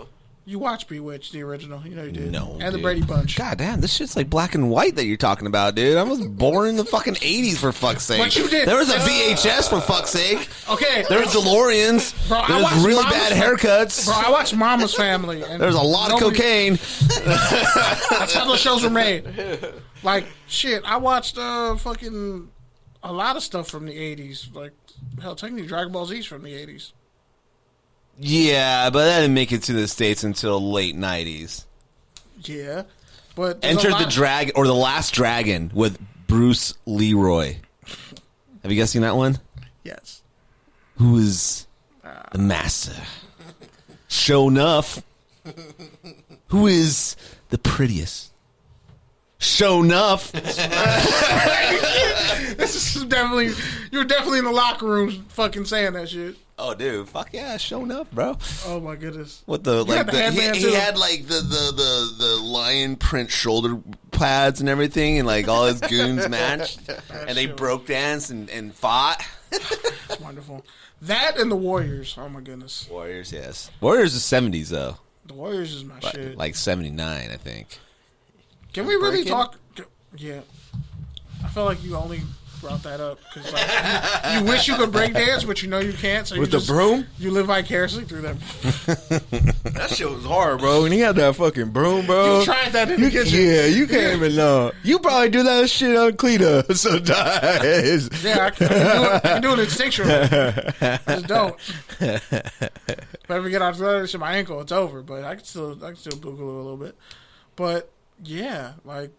You watched Bewitched, the original. You know you did. No, And the dude. Brady Bunch. God damn, this shit's like black and white that you're talking about, dude. I was born in the fucking 80s, for fuck's sake. But you did. There was a VHS, for fuck's sake. Okay. There was DeLoreans. Bro, I There was watched really Mama's bad haircuts. Bro, I watched Mama's Family. And There's a lot of cocaine. That's how those shows were made. Like, shit, I watched fucking a lot of stuff from the 80s. Like, hell, technically Dragon Ball Z's from the 80s. Yeah, but that didn't make it to the States until late 90s. Yeah. But there's a Enter lot- the Last Dragon with Bruce Leroy. Have you guys seen that one? Yes. Who is the master? Show enough. Who is the prettiest? Show enough. This is definitely, you're definitely in the locker room fucking saying that shit. Oh, dude, fuck yeah, show enough, bro. Oh my goodness. What the You had the headband, he too. had like the lion print shoulder pads and everything, and like all his goons matched, and they shit. broke dance and fought. It's wonderful. That and the Warriors. Oh my goodness. Warriors, yes. Warriors is 70s though, The Warriors is my shit. like 79, I think. Can we really Breaking? talk? Yeah. I feel like you only brought that up because like, you wish you could break dance, but you know you can't. So With you the broom? You live vicariously through them. That shit was hard, bro. And he had that fucking broom, bro. You tried that in the kitchen. Yeah, you can't even know. You probably do that shit on Cleta sometimes. Yeah, I can do it instinctually. I just don't. If I ever get arthritis in my ankle, it's over. But I can still Google it a little bit. But yeah, like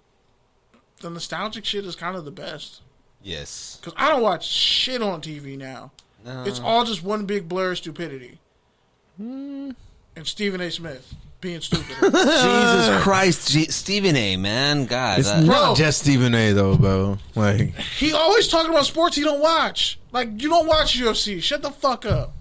the nostalgic shit is kind of the best. Yes. Because I don't watch shit on TV now. No. It's all just one big blur of stupidity. And Stephen A. Smith being stupid. Jesus Christ, Stephen A. Man, God, It's that- not Bro. just Stephen A. though, bro. Like, He always talking about sports he don't watch. Like, you don't watch UFC. Shut the fuck up.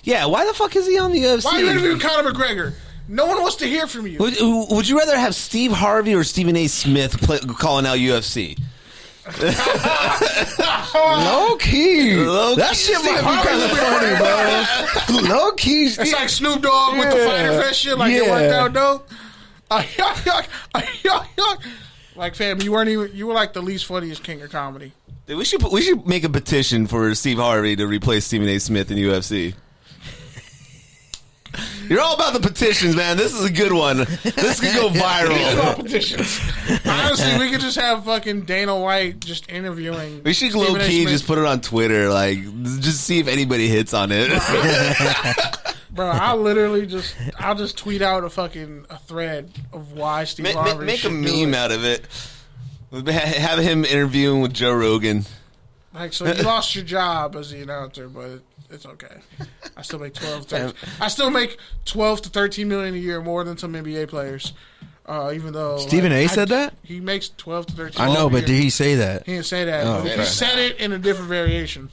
yeah. Why the fuck is he on the UFC? Why are you interviewing Conor McGregor? No one wants to hear from you. Would you rather have Steve Harvey or Stephen A. Smith calling out UFC? low key. That shit might be kind of funny, bro. Low key. It's like Snoop Dogg with the Yeah. Fighter Fest shit. Like, it Yeah. worked out dope. Like, fam, you were like the least funniest king of comedy. Dude, we should make a petition for Steve Harvey to replace Stephen A. Smith in UFC. You're all about the petitions, man. This is a good one. This could go viral. Competitions. Honestly, we could just have fucking Dana White just interviewing. We should Stephen low A. key Smith. just put it on Twitter, like just see if anybody hits on it. Bro, I'll just tweet out a thread of why Steve Harvey Make a should do meme it. out of it. Have him interviewing with Joe Rogan. Like, so you lost your job as the announcer, but it's okay. I still make 12 to 13 million a year more than some NBA players. Even though Stephen A. said that? He makes 12 to 13 I know, million a but year. did he say that? He didn't say that. Oh, He okay. said it in a different variation.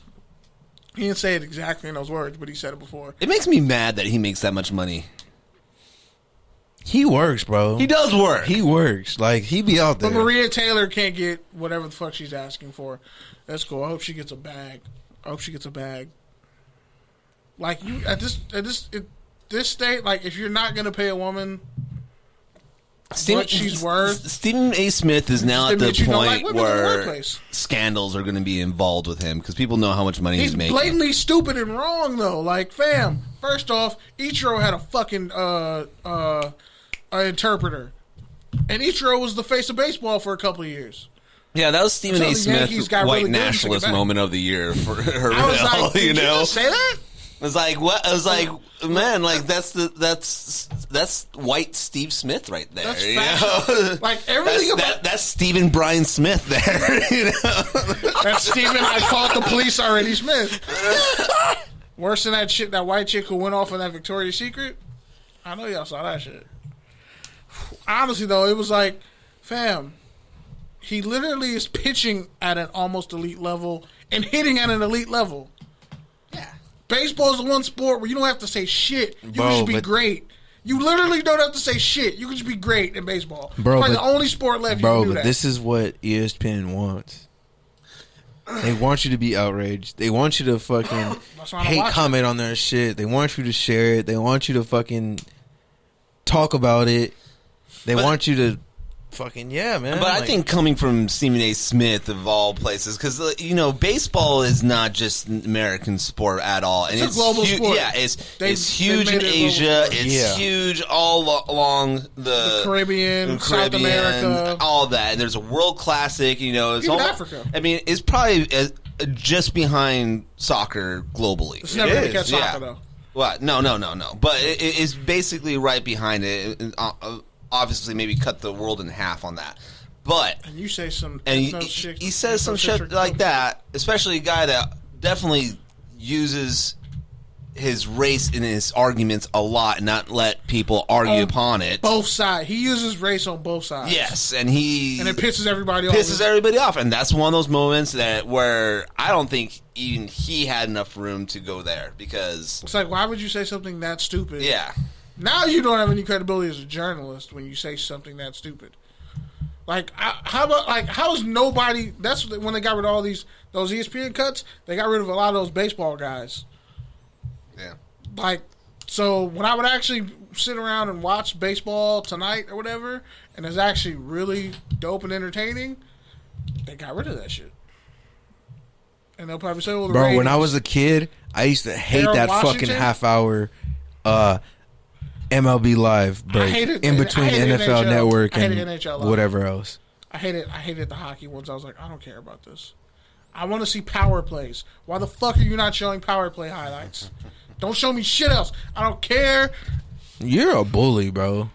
He didn't say it exactly in those words, but he said it before. It makes me mad that he makes that much money. He works, bro. He does work. He works. Like, he be out there. But Maria Taylor can't get whatever the fuck she's asking for. That's cool. I hope she gets a bag. Like you at this state, like if you're not gonna pay a woman what she's worth, Stephen A. Smith is now at the point where the scandals are going to be involved with him because people know how much money he's making. He's blatantly stupid and wrong though. Like, fam, first off, Ichiro had a fucking interpreter, and Ichiro was the face of baseball for a couple of years. Yeah, that was Stephen A. Smith's white really nationalist moment of the year for her. I was like, did you just say that? I was like, what? I was like, man, like that's white Steve Smith right there. That's you know? Like everything that's Stephen Brian Smith there. You know? That's Stephen. I called the police already, Smith. Worse than that shit. That white chick who went off in that Victoria's Secret. I know y'all saw that shit. Honestly, though, it was like, fam, he literally is pitching at an almost elite level and hitting at an elite level. Yeah. Baseball is the one sport where you don't have to say shit. You can just be great. You literally don't have to say shit. You can just be great in baseball. Bro, it's like the only sport left you can do that. This is what ESPN wants. They want you to be outraged. They want you to fucking hate comment on their shit. They want you to share it. They want you to fucking talk about it. They want you to fucking, yeah, man. But I think coming from Stephen A. Smith of all places, because baseball is not just an American sport at all, and it's a global sport. Yeah, it's huge in Asia. It's huge all along the Caribbean, South America, all that. And there's a World Classic. It's even Africa. I mean, it's probably just behind soccer globally. It's never going to catch soccer though. Well, no. But it's basically right behind it. Obviously, maybe cut the world in half on that. But and you say some, and he says some shit like that, especially a guy that definitely uses his race in his arguments a lot, and not let people argue upon it. Both sides, he uses race on both sides. Yes, and it pisses everybody off. And that's one of those moments where I don't think even he had enough room to go there, because it's like, why would you say something that stupid? Yeah. Now you don't have any credibility as a journalist when you say something that stupid. Like, how is nobody? That's when they got rid of all those ESPN cuts. They got rid of a lot of those baseball guys. Yeah. Like, so when I would actually sit around and watch baseball tonight or whatever, and it's actually really dope and entertaining, they got rid of that shit. And they'll probably say, "Well, bro, when I was a kid, I used to hate that fucking half hour." MLB Live break in between NFL Network and whatever else. I hated the hockey ones. I was like, I don't care about this. I want to see power plays. Why the fuck are you not showing power play highlights? Don't show me shit else. I don't care. You're a bully, bro.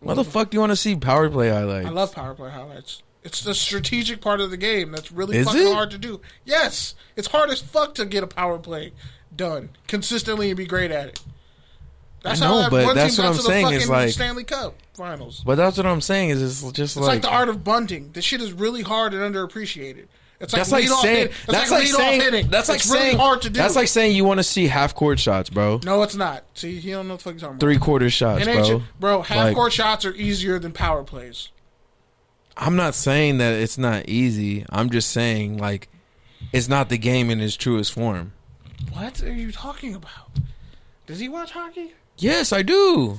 Why the fuck do you want to see power play highlights? I love power play highlights. It's the strategic part of the game that's really fucking hard to do. Yes. It's hard as fuck to get a power play done consistently and be great at it. That's but that's what I'm saying is like Stanley Cup Finals. But that's what I'm saying is it's just it's like the art of bunting. This shit is really hard and underappreciated. It's like that's like saying that's like saying really hard to do. That's like saying you want to see half court shots, bro. No, it's not. See, you don't know what the fuck you're talking about. 3/4 shots, bro. Half court shots are easier than power plays. I'm not saying that it's not easy. I'm just saying like it's not the game in its truest form. What are you talking about? Does he watch hockey? Yes, I do.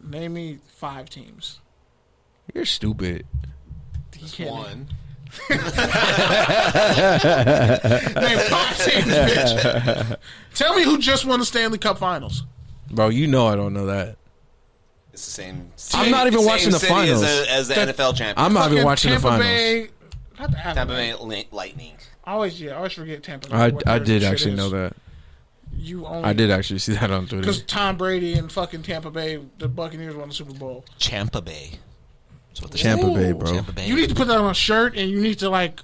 Name me 5 teams. You're stupid. One. Name 5 teams, bitch. Tell me who just won the Stanley Cup Finals. Bro, you know I don't know that. It's the same. I'm not even watching the finals. As the NFL champion. I'm not even watching the finals. Tampa Bay Lightning. I always forget Tampa Bay. I did actually know that. I did actually see that on Twitter. Because Tom Brady and fucking Tampa Bay, the Buccaneers won the Super Bowl. Tampa Bay. Tampa Bay, bro. Tampa Bay. You need to put that on a shirt, and you need to get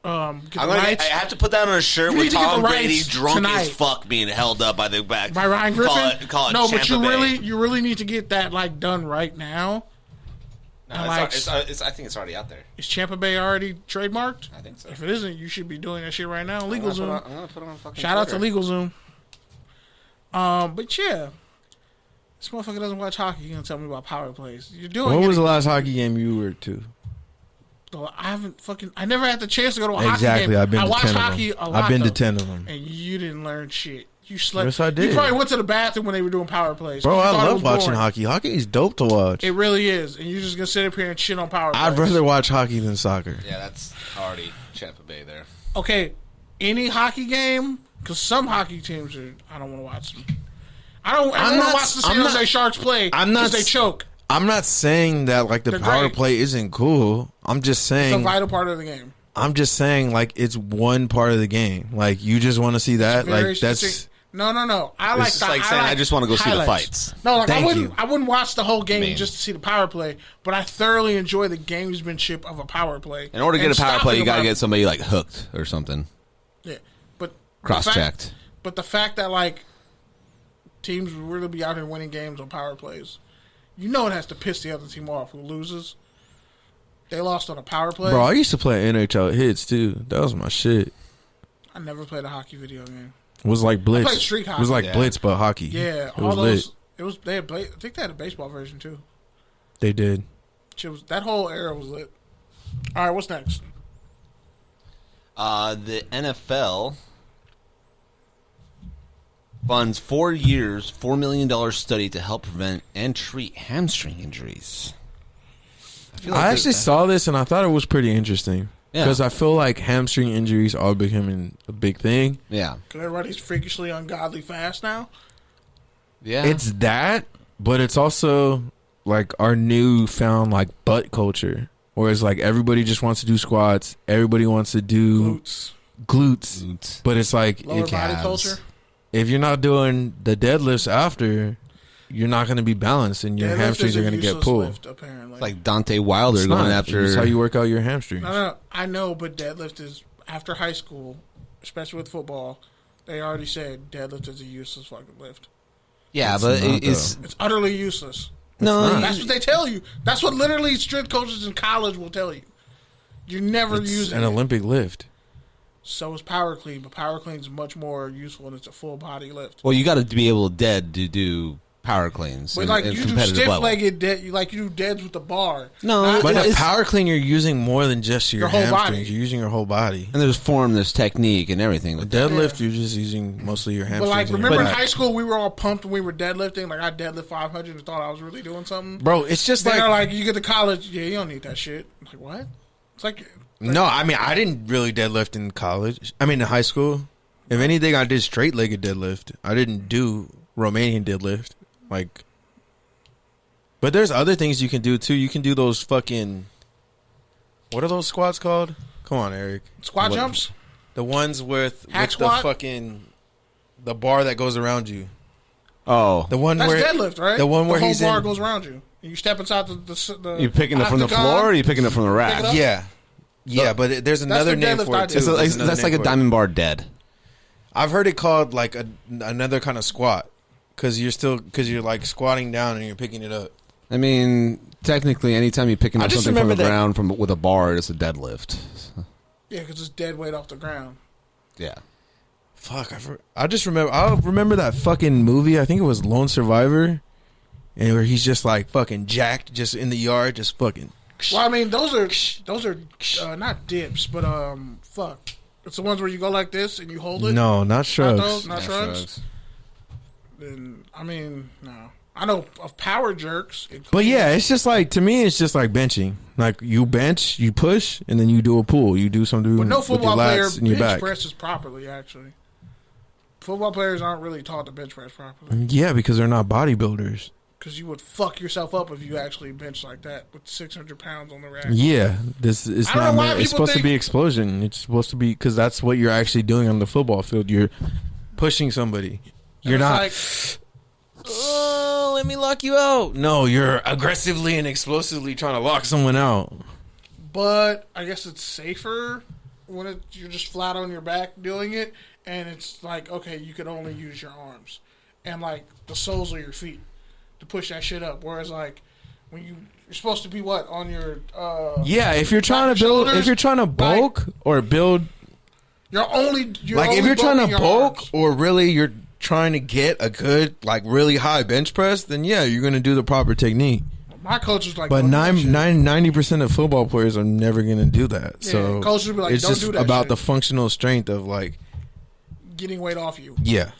the rights. I have to put that on a shirt with Tom Brady drunk as fuck being held up by the back. By Ryan Griffin? Call it no, Tampa but you really need to get that done right now. No, I think it's already out there. Is Tampa Bay already trademarked? I think so. If it isn't, you should be doing that shit right now. LegalZoom. I'm gonna put it on fucking Shout out to LegalZoom. But yeah, this motherfucker doesn't watch hockey. You gonna tell me about power plays? You're doing. What was the last hockey game you were to? I never had the chance to go to a hockey game. Exactly. I've been I to watched 10 hockey of them. a lot. I've been to though, 10 of them. and you didn't learn shit. You slept. Yes, I did. You probably went to the bathroom when they were doing power plays. Bro, You I thought it love was watching boring. hockey. Hockey is dope to watch. It really is, and you're just gonna sit up here and shit on power plays. I'd rather watch hockey than soccer. Yeah, that's already Champa Bay there. Okay, any hockey game, because some hockey teams I don't want to watch them. I don't want to watch the San Jose Sharks play because they choke. I'm not saying that like the power play isn't cool. I'm just saying It's a vital part of the game. I'm just saying like it's one part of the game. Like you just want to see that. Like that's no. I It's just like saying I just want to go see the fights. No, like Thank I wouldn't watch the whole game just to see the power play, but I thoroughly enjoy the gamesmanship of a power play. In order to get a power play, you got to get somebody like hooked or something. Yeah, but cross-checked. But the fact that like teams will really be out here winning games on power plays, you know it has to piss the other team off who loses. They lost on a power play. Bro, I used to play NHL hits too. That was my shit. I never played a hockey video game. It was like Blitz. I played street hockey. It was like Blitz, but hockey. Yeah, it was those. lit. It was. They had. I think they had a baseball version too. They did. That whole era was lit. All right, what's next? The NFL funds 4 years, $4 million study to help prevent and treat hamstring injuries. I actually saw this and I thought it was pretty interesting. Because I feel like hamstring injuries are becoming a big thing. Yeah. Because everybody's freakishly ungodly fast now. Yeah. It's that, but it's also like our newfound like butt culture. Whereas like everybody just wants to do squats. Everybody wants to do glutes. But it's like lower body culture. If you're not doing the deadlifts after, you're not going to be balanced and your hamstrings are going to get pulled. Lift, apparently. It's like Dante Wilder going after. That's how you work out your hamstrings. No, I know, but deadlift is after high school, especially with football. They already said deadlift is a useless fucking lift. Yeah, but it's utterly useless. No, that's what they tell you. That's what literally strength coaches in college will tell you. You're never using an Olympic lift. So is power clean, but power clean is much more useful and it's a full body lift. Well, you got to be able to do power cleans. But like you do stiff legged dead, you do deads with the bar. No, but a power clean, you're using more than just your whole hamstrings. body. You're using your whole body. And there's form, there's technique, and everything. With deadlift, you're just using mostly your hamstrings. But like, remember in high school, we were all pumped when we were deadlifting. Like I deadlift 500 and thought I was really doing something. Bro, it's just then like you get to college, you don't need that shit. I'm like what? It's like no, I mean I didn't really deadlift in college. I mean in high school. If anything, I did straight legged deadlift. I didn't do Romanian deadlift. Like. But there's other things you can do, too. You can do those fucking... What are those squats called? Come on, Eric. Squat jumps? The ones with the fucking... The bar that goes around you. Oh. The one That's where... deadlift, right? The one where the whole bar goes around you. You step inside the you picking it from the floor or are you picking it from the rack? Yeah. Yeah, but there's another name for it, too. That's like a diamond bar dead. I've heard it called like another kind of squat. Because you're like squatting down and you're picking it up. I mean, technically, anytime you're picking up something from the ground with a bar, it's a deadlift. Yeah, because it's dead weight off the ground. Yeah. Fuck, I just remember. I remember that fucking movie. I think it was Lone Survivor, and where he's just like fucking jacked, just in the yard, just fucking. Well, I mean, those are not dips, but fuck, it's the ones where you go like this and you hold it. No, not shrugs. Not shrugs. Then I mean, no. I know of power jerks. But yeah, it's just like, to me, it's just like benching. Like you bench, you push, and then you do a pull. You do something but no with your football player lats and your bench back. presses properly, actually. Football players aren't really taught to bench press properly. Yeah, because they're not bodybuilders. Because you would fuck yourself up if you actually bench like that with 600 pounds on the rack. Yeah, it's not. It's supposed to be explosion. It's supposed to be, because that's what you're actually doing on the football field. You're pushing somebody. You're not. Like, oh, let me lock you out. No, you're aggressively and explosively trying to lock someone out. But I guess it's safer when you're just flat on your back doing it, and it's like, okay, you can only use your arms and like the soles of your feet to push that shit up. Whereas like when you're supposed to be on your yeah, if you're trying to build, if you're trying to bulk or build, if you're trying to bulk arms. or really you're trying to get a good, like, really high bench press, then yeah, you're going to do the proper technique. My coach was like, but 90% of football players are never going to do that. Yeah, so coach would be like, it's don't just do that about shit. the functional strength of like getting weight off you. Yeah.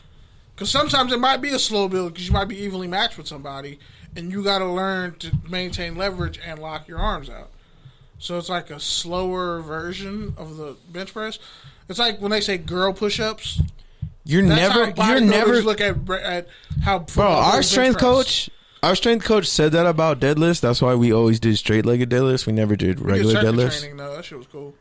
Because sometimes it might be a slow build because you might be evenly matched with somebody, and you got to learn to maintain leverage and lock your arms out. So it's like a slower version of the bench press. It's like when they say girl push-ups. You're never look at how. Bro, our strength coach said that about deadlifts. That's why we always did straight-legged deadlifts. We never did regular deadlifts. Training, though. That shit was cool.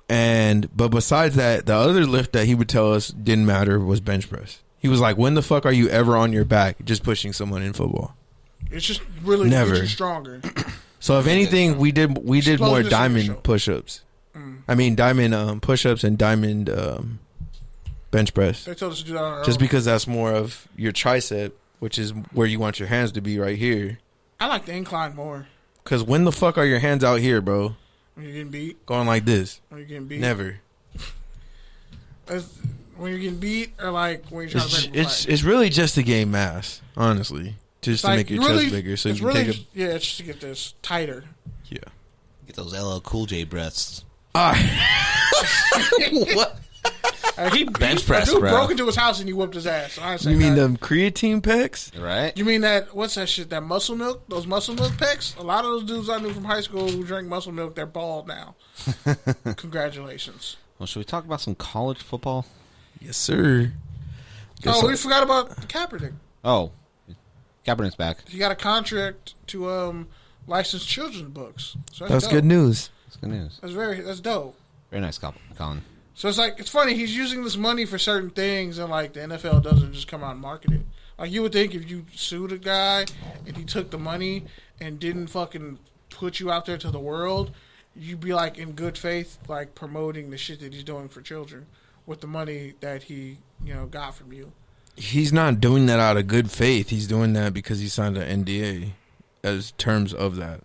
But besides that, the other lift that he would tell us didn't matter was bench press. He was like, "When the fuck are you ever on your back just pushing someone in football?" It's just really never makes you stronger. So if anything, we did more diamond push-ups. I mean diamond push-ups and diamond bench press. They told us to do that on our just own. because that's more of your tricep, which is where you want your hands to be, right here. I like the incline more. Because when the fuck are your hands out here, bro? When you're getting beat. Going like this. When you're getting beat. Never. When you're getting beat, or like when you're trying to break a fight. It's really just to gain mass, honestly. Just to make your chest bigger. So you can take a... Yeah, it's just to get this tighter. Yeah. Get those LL Cool J breasts. What? He bench press, dude bro. broke into his house and he whooped his ass. So I ain't You saying mean that. them creatine pecs? Right. You mean that, what's that shit, that muscle milk? Those muscle milk pecs? A lot of those dudes I knew from high school who drank muscle milk, they're bald now. Congratulations. Well, should we talk about some college football? Yes, sir. We forgot about Kaepernick. Oh. Kaepernick's back. He got a contract to license children's books. So that's dope. good news. That's good news. That's dope. Very nice, Colin. So it's like, it's funny, he's using this money for certain things, and like the NFL doesn't just come out and market it. Like you would think if you sued a guy and he took the money and didn't fucking put you out there to the world, you'd be like in good faith, like promoting the shit that he's doing for children with the money that he, got from you. He's not doing that out of good faith. He's doing that because he signed an NDA as terms of that.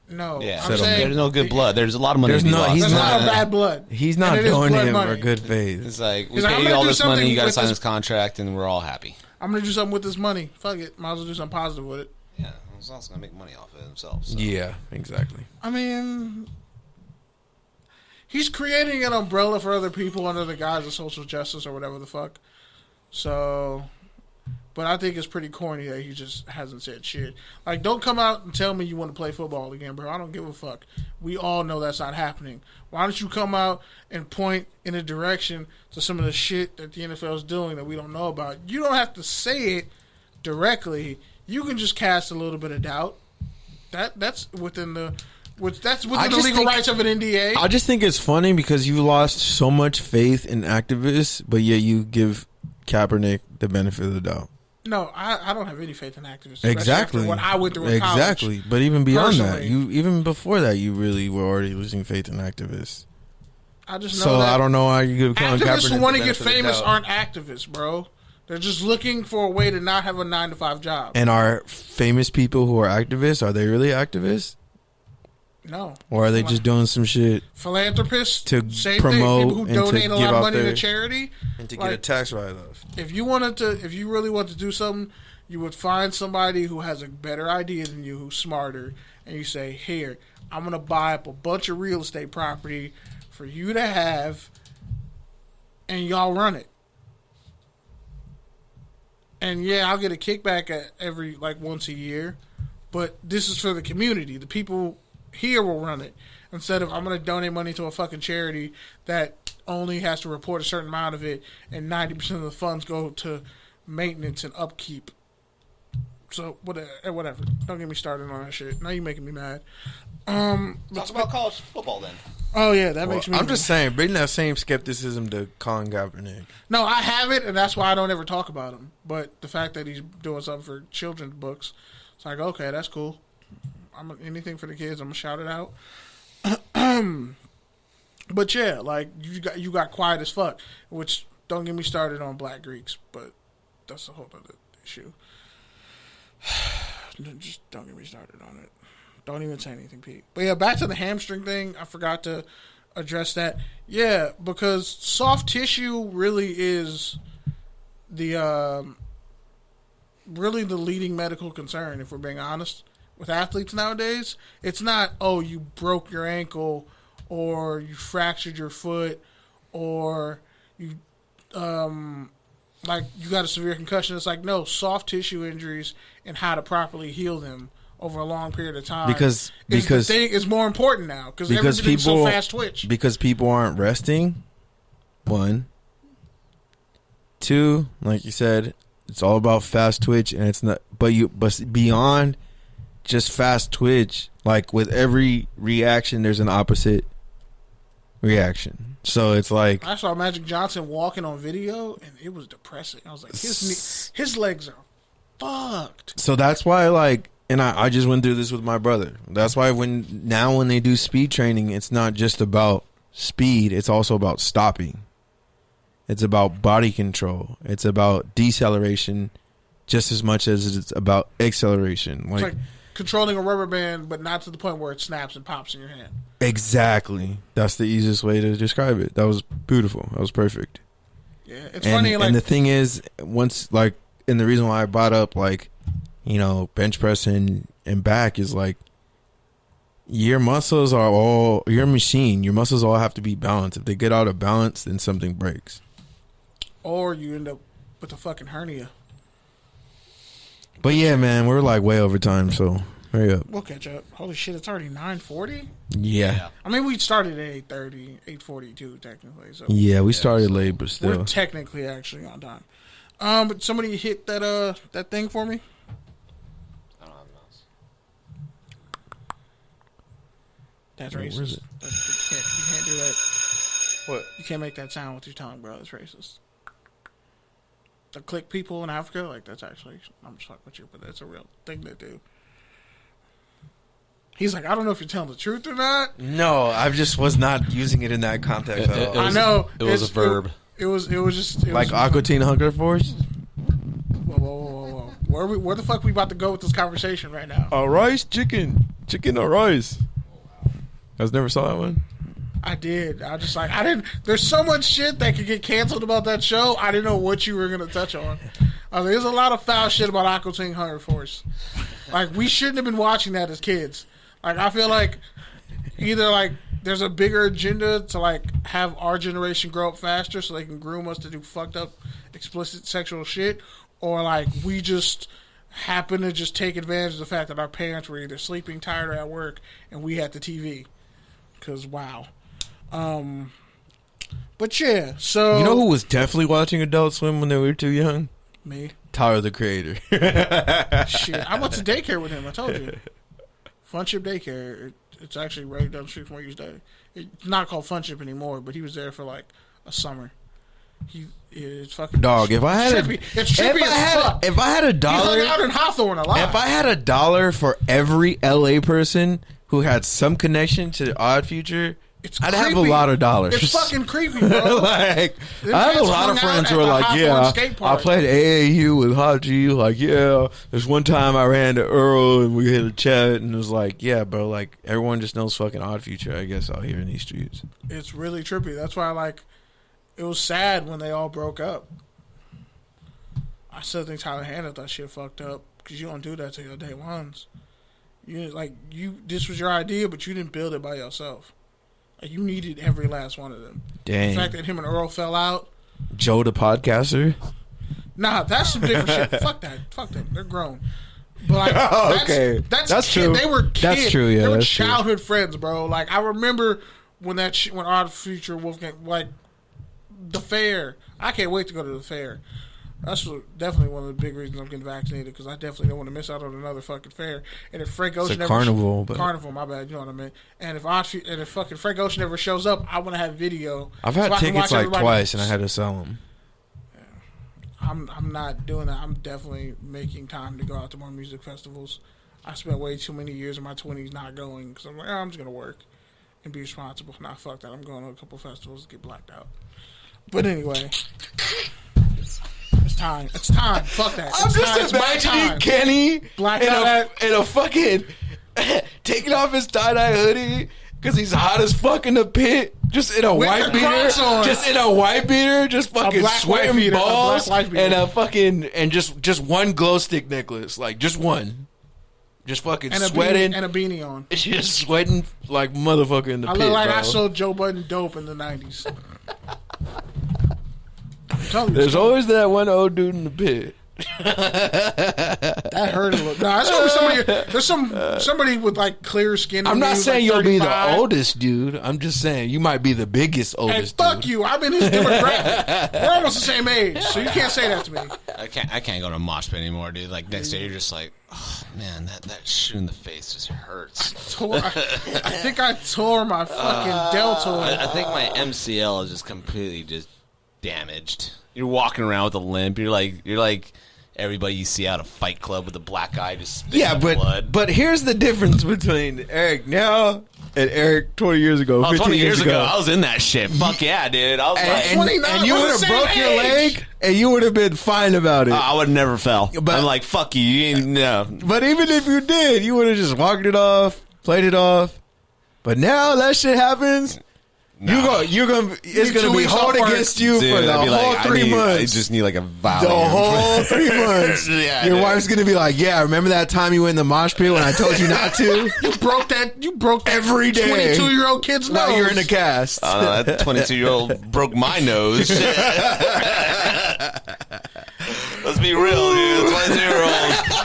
No, yeah. I'm saying, there's no good blood. There's a lot of money. There's lost. There's not bad blood. He's not doing it for good faith. It's like, we He's like, pay you all this money, you got to with sign this- this contract, and we're all happy. I'm going to do something with this money. Fuck it. Might as well do something positive with it. Yeah, he's also going to make money off of it himself. So. Yeah, exactly. I mean, he's creating an umbrella for other people under the guise of social justice or whatever the fuck. So, but I think it's pretty corny that he just hasn't said shit. Like, don't come out and tell me you want to play football again, bro. I don't give a fuck. We all know that's not happening. Why don't you come out and point in a direction to some of the shit that the NFL is doing that we don't know about? You don't have to say it directly. You can just cast a little bit of doubt. That's within the legal rights of an NDA. I just think it's funny because you lost so much faith in activists, but yet you give Kaepernick the benefit of the doubt. No, I don't have any faith in activists. Exactly. After what I went through in exactly. college. But even beyond Personally. that, even before that, you really were already losing faith in activists. I just know So that I don't know how you give Colin Kaepernick activists who want to the get benefit of the famous doubt. aren't activists, bro. They're just looking for a way to not have a 9-to-5 job. And are famous people who are activists, are they really activists? No. Or are they just doing some shit Philanthropists to same promote thing. People who and donate to a give lot of out money their, to charity. and to like, get a tax write-off? If you really want to do something, you would find somebody who has a better idea than you, who's smarter, and you say, "Here, I'm gonna buy up a bunch of real estate property for you to have, and y'all run it." And yeah, I'll get a kickback at every once a year, but this is for the community. The people here will run it instead of I'm going to donate money to a fucking charity that only has to report a certain amount of it, and 90% of the funds go to maintenance and upkeep. So whatever. Don't get me started on that shit. Now you're making me mad. Talk about college football then. Oh yeah, that makes me. I'm just saying, bring that same skepticism to Colin Kaepernick. No, I have it, and that's why I don't ever talk about him. But the fact that he's doing something for children's books, it's like, okay, that's cool. Anything for the kids, I'm gonna shout it out. But yeah, like you got quiet as fuck. Which don't get me started on Black Greeks, but that's a whole other issue. Just don't get me started on it. Don't even say anything, Pete. But yeah, back to the hamstring thing. I forgot to address that. Yeah, because soft tissue really is the leading medical concern, if we're being honest, with athletes nowadays. It's not, oh, you broke your ankle or you fractured your foot or you like you got a severe concussion. It's like, no, soft tissue injuries and how to properly heal them over a long period of time. Because the thing is more important now because everything's so fast twitch. Because people aren't resting. 1, 2, like you said, it's all about fast twitch, and it's not. But beyond just fast twitch, like with every reaction, there's an opposite reaction. So it's like I saw Magic Johnson walking on video, and it was depressing. I was like, his legs are fucked. So that's why, like, and I just went through this with my brother. That's why when they do speed training, it's not just about speed; it's also about stopping. It's about body control. It's about deceleration just as much as it's about acceleration. It's like controlling a rubber band, but not to the point where it snaps and pops in your hand. Exactly. That's the easiest way to describe it. That was beautiful. That was perfect. Yeah, it's funny. Like, and the thing is, once, like, and the reason why I brought up, like, you know, bench press and back is, like, your muscles are all, you're a machine. Your muscles all have to be balanced. If they get out of balance, then something breaks. Or you end up with a fucking hernia. But yeah, man, we're like way over time, so hurry up. We'll catch up. Holy shit, it's already 9:40? Yeah. I mean, we started at 8:30, 8:42 technically. So yeah, we started late, but still. We're technically actually on time. But somebody hit that thing for me. I don't have a mouse. That's Where racist. is it? You can't do that. What? You can't make that sound with your tongue, bro. That's racist. The click people in Africa, like, that's actually, I'm just fucking with you, but that's a real thing they do. He's like, I don't know if you're telling the truth or not. No, I just was not using it in that context at all. I know. It was a verb. It was just... Like Aqua Teen Hunger Force? Whoa. Where the fuck we about to go with this conversation right now? Rice, chicken or rice. You guys never saw that one? I did. I didn't. There's so much shit that could get canceled about that show. I didn't know what you were going to touch on. There's a lot of foul shit about Aqua Teen Hunger Force. Like, we shouldn't have been watching that as kids. Like, I feel like either, like, there's a bigger agenda to, like, have our generation grow up faster so they can groom us to do fucked up, explicit sexual shit, or, like, we just happen to just take advantage of the fact that our parents were either sleeping, tired, or at work, and we had the TV. Because, wow. But yeah, so... You know who was definitely watching Adult Swim when they were too young? Me. Tyler, the Creator. Shit, I went to daycare with him, I told you. Funship Daycare. It's actually right down the street from where you stay. It's not called Funship anymore, but he was there for like a summer. It's fucking... Dog, if I had trippy. It's trippy as fuck. If I had $1... He hung out in Hawthorne a lot. If I had $1 for every LA person who had some connection to the Odd Future... I'd have a lot of dollars. It's fucking creepy, bro. Like, I have a lot of friends who are like, yeah, I played AAU with Haji. Like, yeah, there's one time I ran to Earl and we had a chat and it was like, yeah, bro, like, everyone just knows fucking Odd Future, I guess, out here in these streets. It's really trippy. That's why, like, it was sad when they all broke up. I still think Tyler handled that shit fucked up because you don't do that to your day ones. This was your idea, but you didn't build it by yourself. You needed every last one of them. Dang. The fact that him and Earl fell out. Joe the podcaster? Nah, that's some different shit. Fuck that. Fuck them. They're grown. But like, okay. That's true. They were kids. That's true, yeah. They were childhood friends, bro. Like, I remember when when Odd Future Wolfgang, like, the fair. I can't wait to go to the fair. That's definitely one of the big reasons I'm getting vaccinated, because I definitely don't want to miss out on another fucking fair. And if Frank Ocean carnival, my bad, you know what I mean. And if fucking Frank Ocean never shows up, I want to have video. I've had tickets like twice, and I had to sell them. Yeah. I'm not doing that. I'm definitely making time to go out to more music festivals. I spent way too many years in my 20s not going because I'm like, I'm just gonna work and be responsible. Nah, fuck that. I'm going to a couple festivals to get blacked out. But anyway. It's time. Fuck that. I'm just imagining Kenny in a fucking taking off his tie-dye hoodie because he's hot as fuck in the pit. Just in a white beater. Just fucking sweating balls and a fucking and just one glow stick necklace. Like, just one. just fucking and sweating and a beanie on. Just sweating like motherfucker in the pit. I look like bro. I sold Joe Budden dope in the 90s. There's always that one old dude in the pit. That hurt a little. No, that's always somebody. There's somebody with like clear skin. I'm not saying like you'll be the 35. oldest dude. I'm just saying you might be the biggest Hey, oldest fuck dude. you! I'm in his demographic. We're almost the same age, so you can't say that to me. I can't go to a mosh pit anymore, dude. Like next day, you're just like, oh man, that shoe in the face just hurts. I think I tore my fucking deltoid. I think my MCL is just completely just damaged. You're walking around with a limp. You're like everybody you see out of Fight Club with a black eye just spitting blood. But here's the difference between Eric now and Eric 20 years ago. 20 years ago, I was in that shit. Fuck yeah, dude. I was and you would have broke your leg, and you would have been fine about it. I would have never fell. But I'm like, fuck you. You ain't no. But even if you did, you would have just walked it off, played it off. But now that shit happens. No. It's gonna be hard against you for the whole 3 months. I just need like a Valium. The whole 3 months. Your wife's gonna be like, "Yeah, remember that time you went in the mosh pit when I told you not to? You broke that every day. 22-year-old kid's nose. Now you're in a cast. That 22-year-old broke my nose. Let's be real, dude. 22-year-old.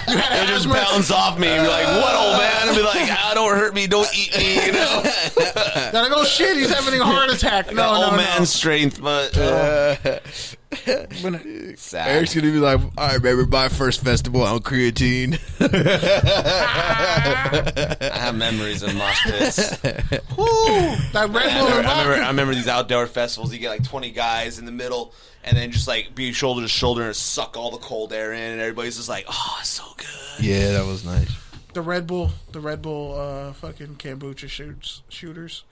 They just bounce off me and be like, "What, old man?" And be like, "Ah, don't hurt me, don't eat me." You know. Gotta go. Shit, he's having a heart attack. No, old man strength, but sad. Eric's gonna be like, "I remember my first festival on creatine." I have memories of mosh pits. That Red Bull and vodka. I remember these outdoor festivals. You get like 20 guys in the middle, and then just like be shoulder to shoulder and suck all the cold air in, and everybody's just like, "Oh, it's so good." Yeah, that was nice. The Red Bull, fucking kombucha shooters.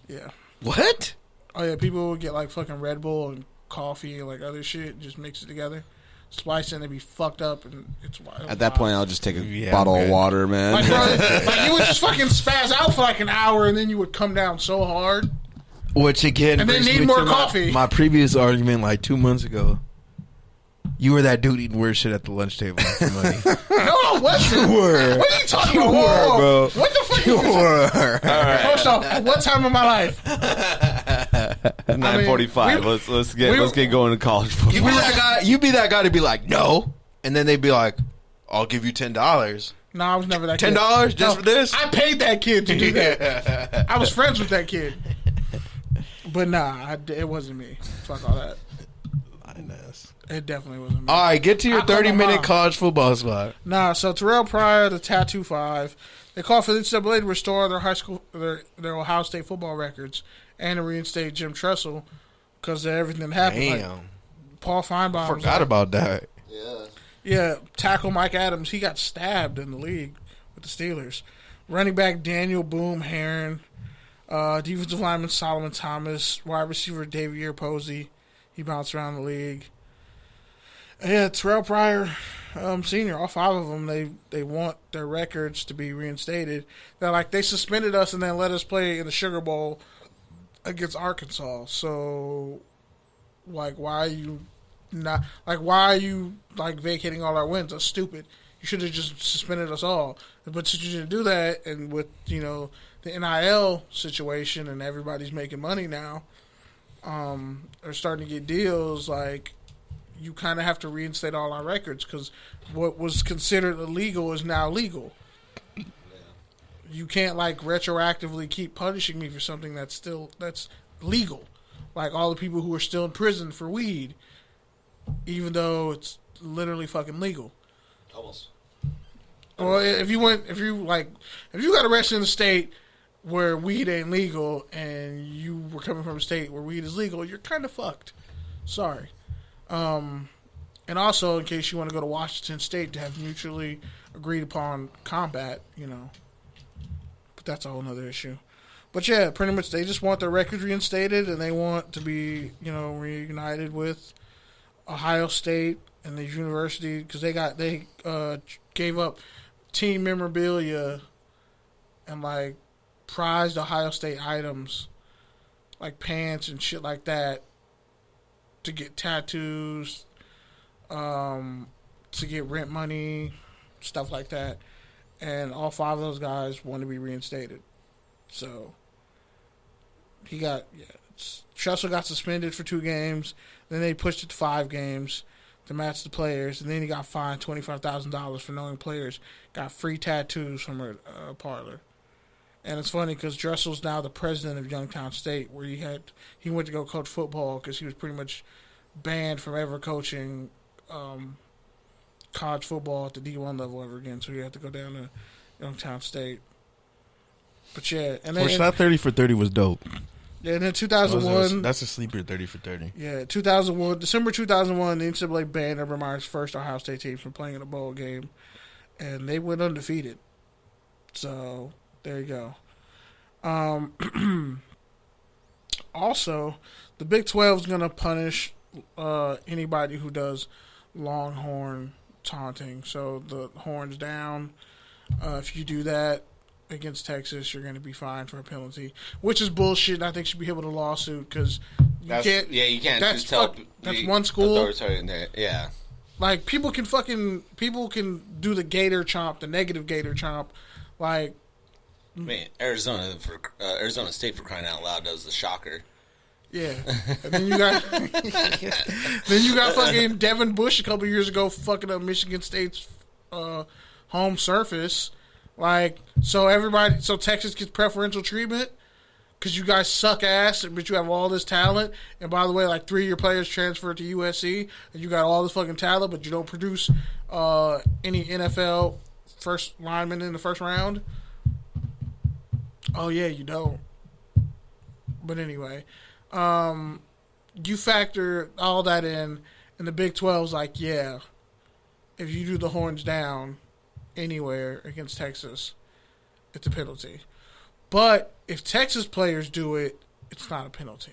Yeah. What? Oh yeah, people would get like fucking Red Bull and coffee and like other shit, just mix it together, splice it, and they be fucked up, and it's wild. At that point, I'll just take a bottle of water, man. Like, bro, like you would just fucking spaz out for like an hour, and then you would come down so hard. Which again, and then need more coffee. My previous argument, like 2 months ago, you were that dude eating weird shit at the lunch table for money. No, I wasn't. You were. What are you talking about? You were, bro. What the fuck? You were. All right. First off, what time of my life? 9:45. Let's get going to college football. You be that guy to be like, no, and then they'd be like, I'll give you $10. No, I was never that $10 kid. just for this? I paid that kid to do that. I was friends with that kid. But nah, it wasn't me. Fuck all that. It definitely wasn't me. All right, get to your 30-minute college football spot. Nah, so Terrell Pryor, the Tattoo 5, they called for the NCAA to restore their Ohio State football records and to reinstate Jim Tressel because of everything that happened. Damn. Like, Paul Feinbaum. Forgot about that. Yeah, tackle Mike Adams. He got stabbed in the league with the Steelers. Running back Daniel Boom Heron. Defensive lineman Solomon Thomas. Wide receiver Davier Posey. He bounced around the league. Yeah, Terrell Pryor, Senior, all 5 of them, they want their records to be reinstated. They're like, they suspended us and then let us play in the Sugar Bowl against Arkansas. So, like, why are you vacating all our wins? That's stupid. You should have just suspended us all. But since you didn't do that, and with, the NIL situation and everybody's making money now, are starting to get deals, like, you kind of have to reinstate all our records because what was considered illegal is now legal. Yeah. You can't like retroactively keep punishing me for something that's legal. Like all the people who are still in prison for weed, even though it's literally fucking legal. Almost. Well, if you got arrested in a state where weed ain't legal and you were coming from a state where weed is legal, you're kind of fucked. Sorry. And also, in case you want to go to Washington State to have mutually agreed upon combat, but that's a whole other issue. But yeah, pretty much they just want their records reinstated and they want to be, reunited with Ohio State and the university because they gave up team memorabilia and like prized Ohio State items like pants and shit like that to get tattoos, to get rent money, stuff like that. and all 5 of those guys want to be reinstated. So Tressel got suspended for 2 games. Then they pushed it to 5 games to match the players, and then he got fined $25,000 for knowing players got free tattoos from a parlor. And it's funny because Dressel's now the president of Youngstown State, where he went to go coach football because he was pretty much banned from ever coaching college football at the D1 level ever again. So he had to go down to Youngstown State. But yeah, and then that 30 for 30 was dope. Yeah, and then 2001. That's a sleeper 30 for 30. Yeah, 2001, December 2001, the NCAA banned Urban Meyer's first Ohio State team from playing in a bowl game, and they went undefeated. So there you go. Also, the Big 12 is going to punish anybody who does Longhorn taunting. So the horns down. If you do that against Texas, you're going to be fined for a penalty, which is bullshit. And I think should be able to lawsuit because you can't. Yeah, you can't. That's one school. Yeah. Like people can do the gator chomp, the negative gator chomp, like. I mean, Arizona State, for crying out loud, does the shocker. Yeah, and then you got fucking Devin Bush a couple years ago fucking up Michigan State's home surface. Like, so Texas gets preferential treatment because you guys suck ass, but you have all this talent. And by the way, like 3 of your players transferred to USC, and you got all this fucking talent, but you don't produce any NFL first linemen in the first round. Oh yeah, you don't. But anyway, you factor all that in, and the Big 12's like, yeah, if you do the horns down anywhere against Texas, it's a penalty. But if Texas players do it, it's not a penalty.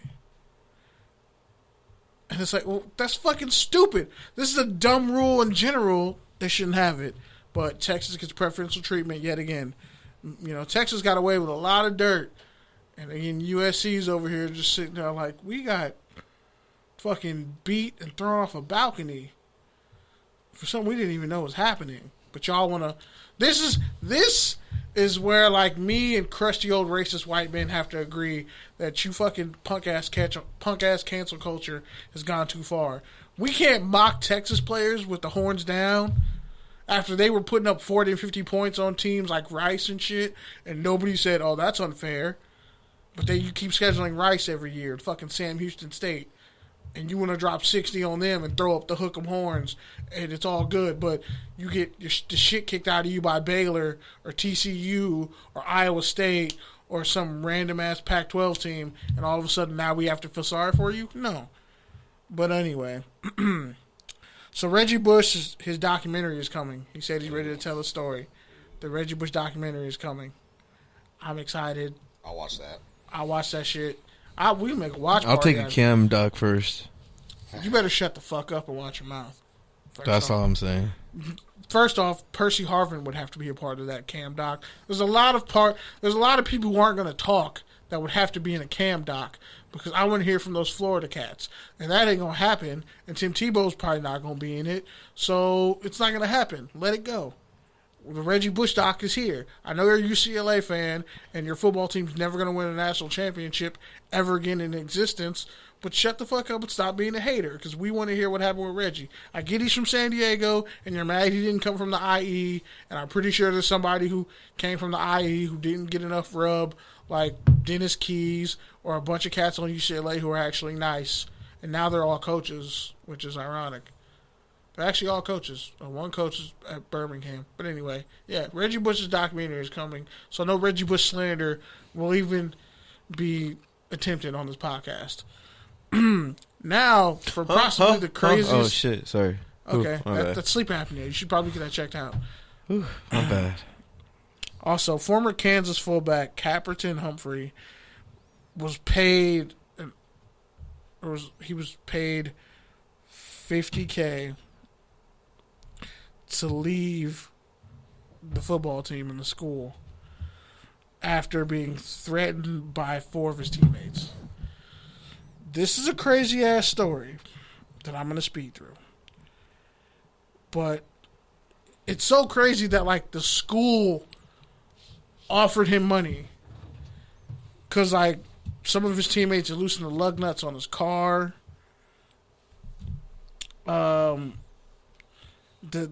And it's like, well, that's fucking stupid. This is a dumb rule in general. They shouldn't have it. But Texas gets preferential treatment yet again. You know, Texas got away with a lot of dirt. And again, USC's over here just sitting there like, we got fucking beat and thrown off a balcony for something we didn't even know was happening. But y'all want to... This is where, like, me and crusty old racist white men have to agree that you fucking punk-ass cancel culture has gone too far. We can't mock Texas players with the horns down after they were putting up 40 and 50 points on teams like Rice and shit, and nobody said, oh, that's unfair. But then you keep scheduling Rice every year, fucking Sam Houston State, and you want to drop 60 on them and throw up the hook 'em horns, and it's all good, but you get the shit kicked out of you by Baylor or TCU or Iowa State or some random-ass Pac-12 team, and all of a sudden now we have to feel sorry for you? No. But anyway... So Reggie Bush, his documentary is coming. He said he's ready to tell a story. The Reggie Bush documentary is coming. I'm excited. I'll watch that. I'll watch that shit. We make a watch party. I'll take a cam doc first. You better shut the fuck up and watch your mouth. That's all I'm saying. First off, Percy Harvin would have to be a part of that cam doc. There's a lot of people who aren't going to talk that would have to be in a cam doc because I want to hear from those Florida cats. And that ain't going to happen. And Tim Tebow's probably not going to be in it. So it's not going to happen. Let it go. The Reggie Bush doc is here. I know you're a UCLA fan and your football team's never going to win a national championship ever again in existence. But shut the fuck up and stop being a hater because we want to hear what happened with Reggie. I get he's from San Diego and you're mad he didn't come from the IE. And I'm pretty sure there's somebody who came from the IE who didn't get enough rub, like Dennis Keys or a bunch of cats on UCLA who are actually nice. And now they're all coaches, which is ironic. They're actually all coaches. One coach is at Birmingham. But anyway, yeah, Reggie Bush's documentary is coming. So no Reggie Bush slander will even be attempted on this podcast. Now, for possibly the craziest... Oh, shit. Sorry. Okay. That's sleep apnea. You should probably get that checked out. Not bad. Also, former Kansas fullback Caperton Humphrey was paid... He was paid $50K to leave the football team in the school after being threatened by 4 of his teammates. This is a crazy-ass story that I'm going to speed through. But it's so crazy that like the school offered him money because like some of his teammates had loosened the lug nuts on his car. The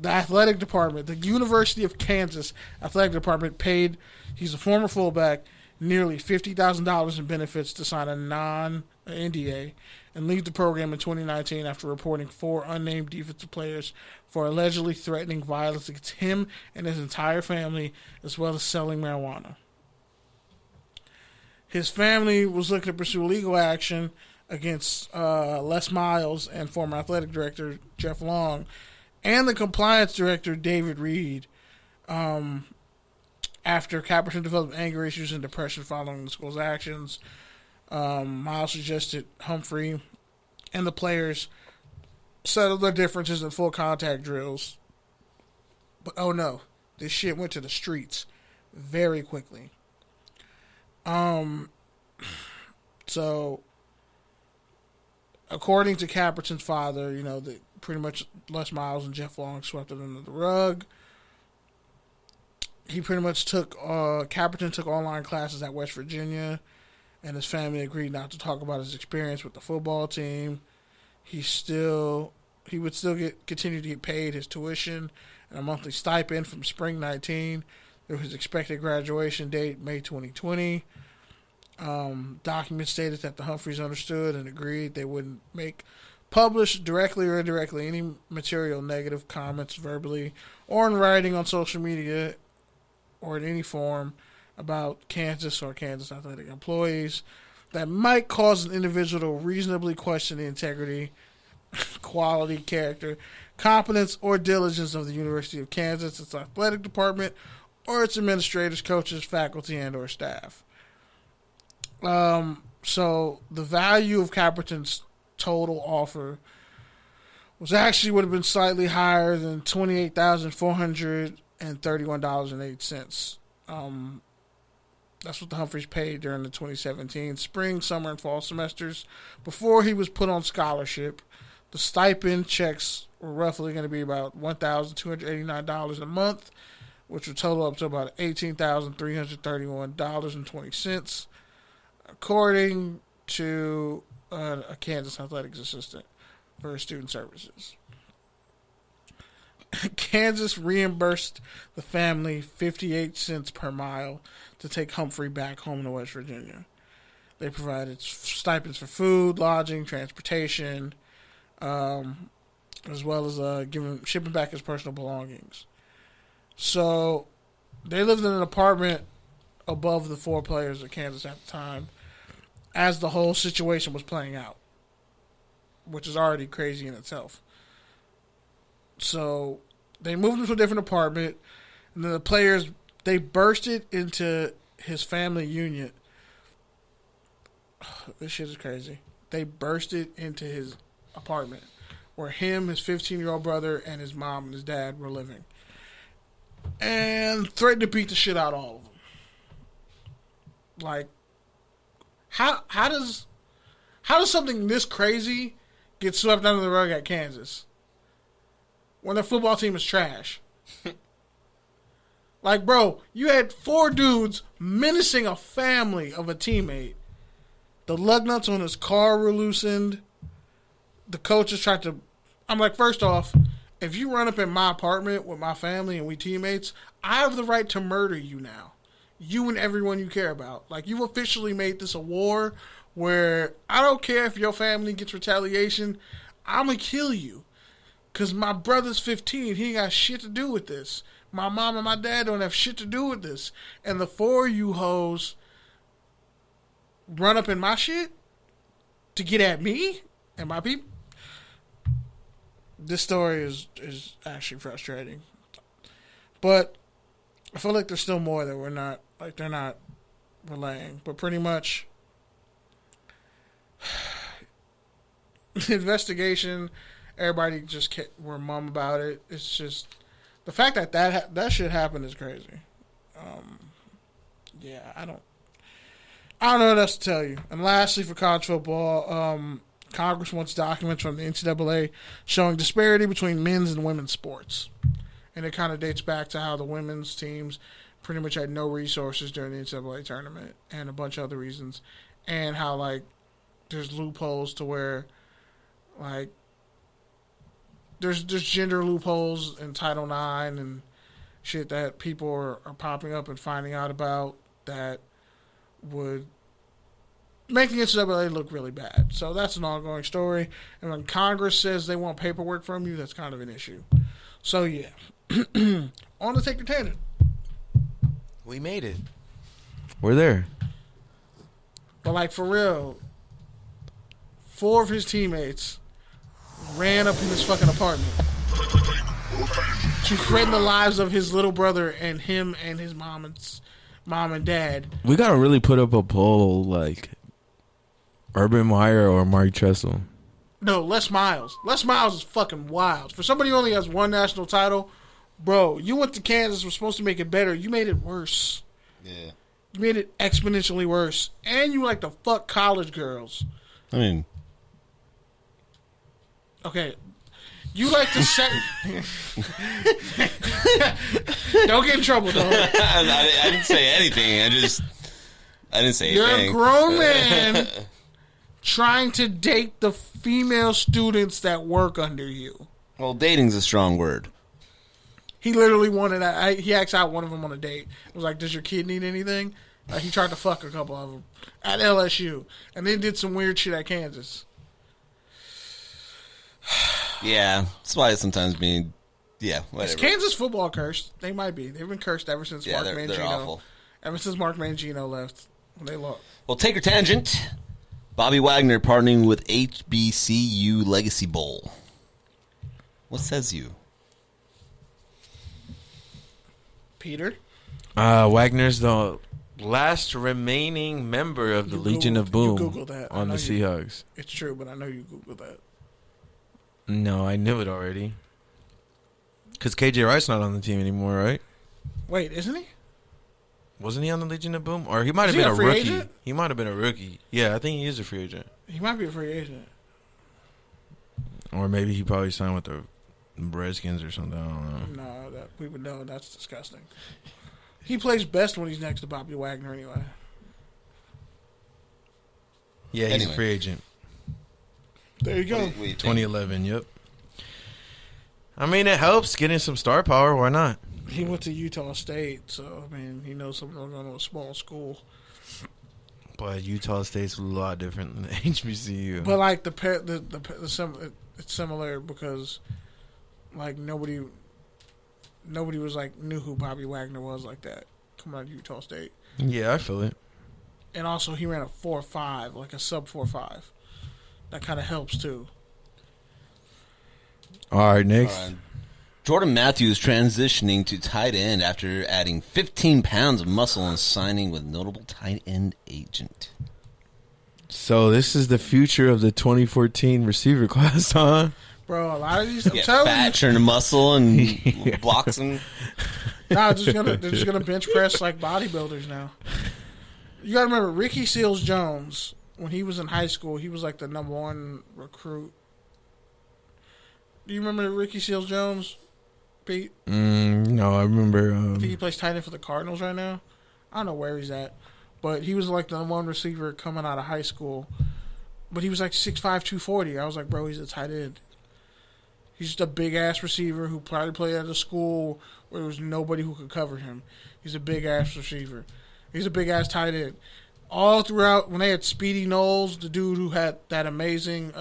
athletic department, the University of Kansas athletic department paid, he's a former fullback, nearly $50,000 in benefits to sign a non-NDA and leave the program in 2019 after reporting 4 unnamed defensive players for allegedly threatening violence against him and his entire family, as well as selling marijuana. His family was looking to pursue legal action against Les Miles and former athletic director Jeff Long and the compliance director David Reed after Caperton developed anger issues and depression following the school's actions. Miles suggested Humphrey and the players settle their differences in full contact drills. But oh no, this shit went to the streets very quickly. So according to Caperton's father, pretty much Les Miles and Jeff Long swept it under the rug. He pretty much Caperton took online classes at West Virginia, and his family agreed not to talk about his experience with the football team. He would still continue to get paid his tuition and a monthly stipend from spring 19 through his expected graduation date, May 2020. Documents stated that the Humphreys understood and agreed they wouldn't publish directly or indirectly any material negative comments verbally or in writing on social media or in any form about Kansas or Kansas athletic employees that might cause an individual to reasonably question the integrity, quality, character, competence, or diligence of the University of Kansas, its athletic department, or its administrators, coaches, faculty, and or staff. So the value of Caperton's total offer would have been slightly higher than $28,431.08. That's what the Humphreys paid during the 2017 spring, summer, and fall semesters before he was put on scholarship. The stipend checks were roughly going to be about $1,289 a month, which would total up to about $18,331.20, according to a Kansas athletics assistant for student services. Kansas reimbursed the family 58 cents per mile to take Humphrey back home to West Virginia. They provided stipends for food, lodging, transportation, as well as shipping back his personal belongings. So they lived in an apartment above the 4 players of Kansas at the time as the whole situation was playing out, which is already crazy in itself. So they moved into a different apartment, and then the players, they bursted into his family union. This shit is crazy. They bursted into his apartment where him, his 15-year-old brother, and his mom and his dad were living, and threatened to beat the shit out of all of them. Like, how does something this crazy get swept under the rug at Kansas when their football team is trash? Like, bro, you had 4 dudes menacing a family of a teammate. The lug nuts on his car were loosened. The coaches tried to... I'm like, first off, if you run up in my apartment with my family and we teammates, I have the right to murder you now. You and everyone you care about. Like, you've officially made this a war where I don't care if your family gets retaliation. I'm going to kill you. Because my brother's 15. He ain't got shit to do with this. My mom and my dad don't have shit to do with this. And the 4 of you hoes run up in my shit to get at me and my people. This story is actually frustrating. But I feel like there's still more that they're not relaying. But pretty much, the investigation, everybody just were mum about it. It's just, the fact that shit happened is crazy. Yeah, I don't know what else to tell you. And lastly, for college football, Congress wants documents from the NCAA showing disparity between men's and women's sports. And it kind of dates back to how the women's teams pretty much had no resources during the NCAA tournament and a bunch of other reasons. And how, like, there's loopholes to where, like, there's gender loopholes in Title IX and shit that people are popping up and finding out about that would make the NCAA look really bad. So that's an ongoing story. And when Congress says they want paperwork from you, that's kind of an issue. So, yeah. On to Take Your Tangent. We made it. We're there. But, like, for real, 4 of his teammates ran up in his fucking apartment to threaten the lives of his little brother and him and his mom and dad. We got to really put up a poll, like, Urban Meyer or Mark Tressel. No, Les Miles. Les Miles is fucking wild. For somebody who only has 1 national title, bro, you went to Kansas, was supposed to make it better. You made it worse. Yeah. You made it exponentially worse. And you like to fuck college girls. I mean... Okay. You like to set... Don't get in trouble, dog. I didn't say anything. I didn't say anything. You're a grown man trying to date the female students that work under you. Well, dating's a strong word. He literally wanted... he asked out one of them on a date. It was like, does your kid need anything? He tried to fuck a couple of them at LSU. And then did some weird shit at Kansas. Yeah, that's why sometimes being... Yeah, whatever. Is Kansas football cursed? They might be. They've been cursed ever since Mark Mangino. They're awful. Ever since Mark Mangino left. When they lost. Well, take your tangent. Bobby Wagner partnering with HBCU Legacy Bowl. What says you? Peter? Wagner's the last remaining member of the Legion of Boom on the Seahawks. It's true, but I know you Googled that. No, I knew it already. Because KJ Wright's not on the team anymore, right? Wait, isn't he? Wasn't he on the Legion of Boom? Or he might have been a rookie. Agent? He might have been a rookie. Yeah, I think he is a free agent. He might be a free agent. Or maybe he probably signed with the Redskins or something. I don't know. No, we would know. That's disgusting. He plays best when he's next to Bobby Wagner anyway. Yeah, he's a free agent. There you go. 2011, yep. I mean, it helps getting some star power. Why not? He went to Utah State, so, I mean, he knows something going on in a small school. But Utah State's a lot different than the HBCU. But, like, it's similar because, like, nobody was, like, knew who Bobby Wagner was like that coming out of Utah State. Yeah, I feel it. And also, he ran a 4.5, like a sub 4.5. That kind of helps, too. All right, next. Jordan Matthews transitioning to tight end after adding 15 pounds of muscle and signing with notable tight end agent. So this is the future of the 2014 receiver class, huh? Bro, a lot of these... Get fat, turn to muscle, and blocks them. Nah, they're just gonna bench press like bodybuilders now. You gotta remember, Ricky Seals-Jones, when he was in high school, he was like the number 1 recruit. Do you remember Ricky Seals-Jones, Pete? No, I remember. I think he plays tight end for the Cardinals right now. I don't know where he's at. But he was like the number 1 receiver coming out of high school. But he was like 6'5", 240. I was like, bro, he's a tight end. He's just a big-ass receiver who probably played at a school where there was nobody who could cover him. He's a big-ass receiver. He's a big-ass tight end. All throughout, when they had Speedy Knowles, the dude who had that amazing...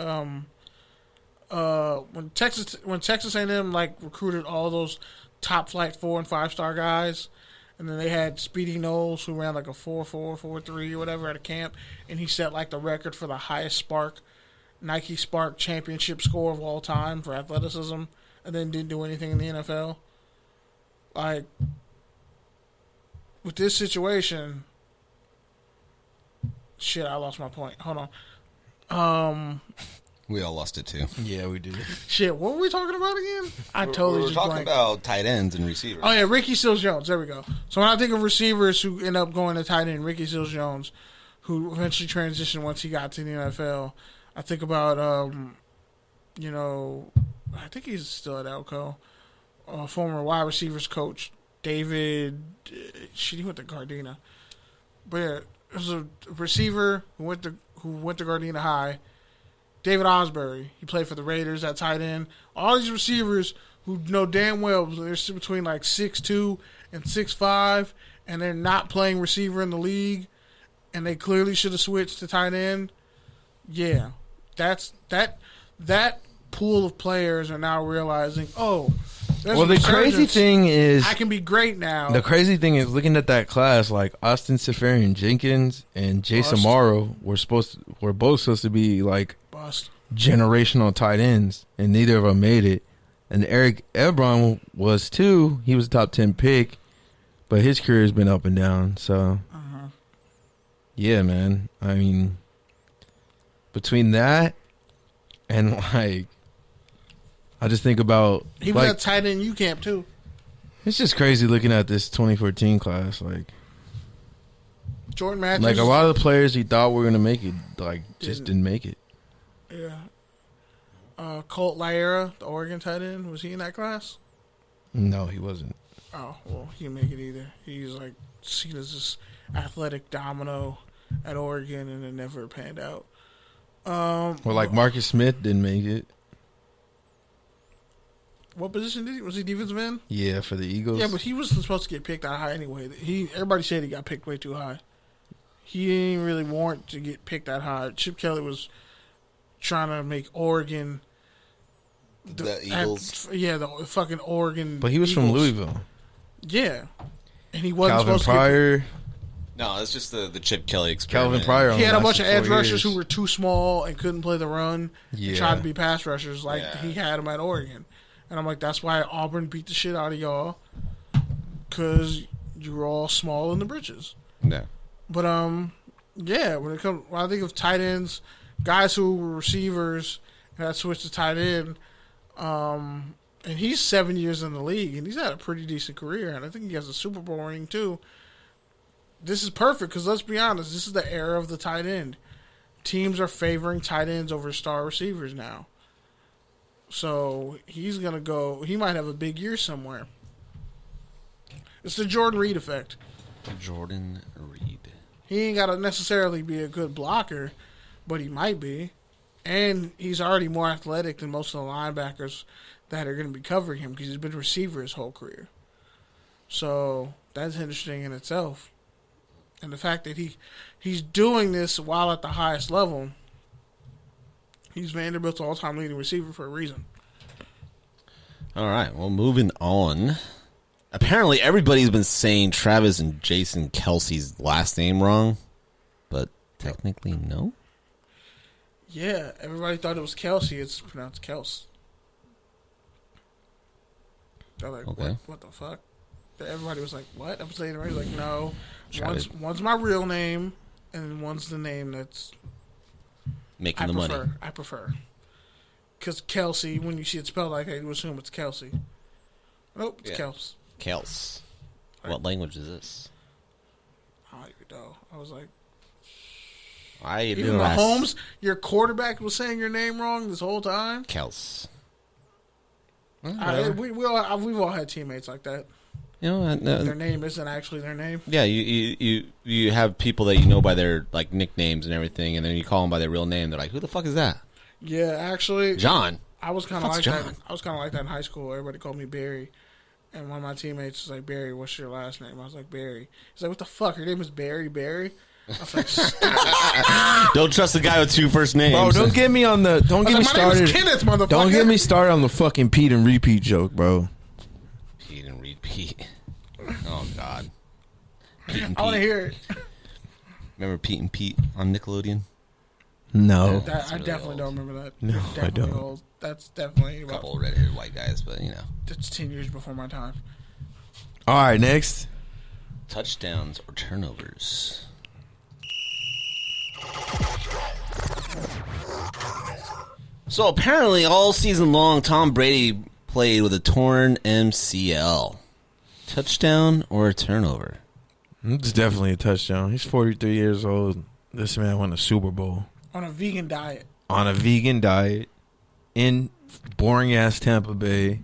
when Texas A&M like recruited all those top flight 4 and 5 star guys, and then they had Speedy Knowles who ran like a 4.4, 4.3 or whatever at a camp, and he set like the record for the highest Nike Spark championship score of all time for athleticism, and then didn't do anything in the NFL. Like, with this situation, shit, I lost my point. Hold on. We all lost it too. Yeah, we did. Shit, what were we talking about again? We're talking about tight ends and receivers. Oh, yeah, Ricky Seals-Jones. There we go. So when I think of receivers who end up going to tight end, Ricky Seals-Jones, who eventually transitioned once he got to the NFL, I think about, I think he's still at Elko. former wide receivers coach, David. He went to Gardena, but yeah, it was a receiver who went to Gardena High. David Osbury. He played for the Raiders at tight end. All these receivers who know damn well they're between like 6'2" and 6'5", and they're not playing receiver in the league, and they clearly should have switched to tight end. Yeah, that pool of players are now realizing, oh, well, the crazy thing is, I can be great now. The crazy thing is, looking at that class, like Austin Seferian-Jenkins and Jason Morrow were both supposed to be like generational tight ends, and neither of them made it. And Eric Ebron was too. He was a top 10 pick, but his career has been up and down. So, yeah, man. I mean, between that and like, I just think about he was at tight end U camp too. It's just crazy looking at this 2014 class. Like Jordan Matthews, like a lot of the players he thought were gonna make it, like just didn't make it. Yeah. Colt Lyera, the Oregon tight end, was he in that class? No, he wasn't. Oh, well, he didn't make it either. He's like seen as this athletic domino at Oregon, and it never panned out. Well, like Marcus Smith didn't make it. What position did he? Was he defensive end? Yeah, for the Eagles. Yeah, but he wasn't supposed to get picked that high anyway. Everybody said he got picked way too high. He didn't really warrant to get picked that high. Chip Kelly was trying to make Oregon the Eagles. The fucking Oregon. But he was Eagles. from Louisville. Yeah, and he wasn't Calvin supposed Pryor. to get. No, it's just the Chip Kelly experiment. Calvin Pryor. He had a bunch of edge rushers who were too small and couldn't play the run. Yeah. And tried to be pass rushers like he had them at Oregon. And I'm like, that's why Auburn beat the shit out of y'all, because you were all small in the britches. Yeah. But yeah, when I think of tight ends, guys who were receivers and had switched to tight end, and he's 7 years in the league and he's had a pretty decent career, and I think he has a Super Bowl ring too. This is perfect because let's be honest, this is the era of the tight end. Teams are favoring tight ends over star receivers now. So he's going to go, he might have a big year somewhere. It's the Jordan Reed effect. Jordan Reed. He ain't got to necessarily be a good blocker, but he might be. And he's already more athletic than most of the linebackers that are going to be covering him because he's been a receiver his whole career. So that's interesting in itself. And the fact that he's doing this while at the highest level, he's Vanderbilt's all-time leading receiver for a reason. All right, well, moving on. Apparently, everybody's been saying Travis and Jason Kelce's last name wrong, but technically, no. Yeah, everybody thought it was Kelce. It's pronounced Kels. They're like, okay. What the fuck? Everybody was like, what? I'm saying it right. Like, no. One's my real name, and one's the name that's making the money. I prefer. Because Kelce, when you see it spelled like that, you assume it's Kelce. Nope, it's Kels. Kels. What language is this? I don't even know. I was like, even Mahomes, your quarterback was saying your name wrong this whole time? Kels. We've all had teammates like that. You know, their name isn't actually their name. Yeah, you have people that you know by their like nicknames and everything, and then you call them by their real name. They're like, "Who the fuck is that?" Yeah, actually, John. I was kind of like that. I was kind of like that in high school. Everybody called me Barry, and one of my teammates was like, "Barry, what's your last name?" I was like, "Barry." He's like, "What the fuck? Your name is Barry? Barry?" I was like, "Don't trust the guy with two first names." Bro, don't get me on the. Don't get me started. My name is Kenneth, motherfucker. Don't get me started on the fucking Pete and repeat joke, bro. Pete and repeat. Oh God. Pete and Pete. I want to hear it. Remember Pete and Pete on Nickelodeon? No, I definitely don't remember that. No, I don't. Old. That's definitely a couple of red-haired white guys, but you know, that's 10 years before my time. All right, next. Touchdowns or turnovers. So apparently, all season long, Tom Brady played with a torn MCL. Touchdown or a turnover? It's definitely a touchdown. He's 43 years old. This man won a Super Bowl. On a vegan diet. On a vegan diet. In boring-ass Tampa Bay.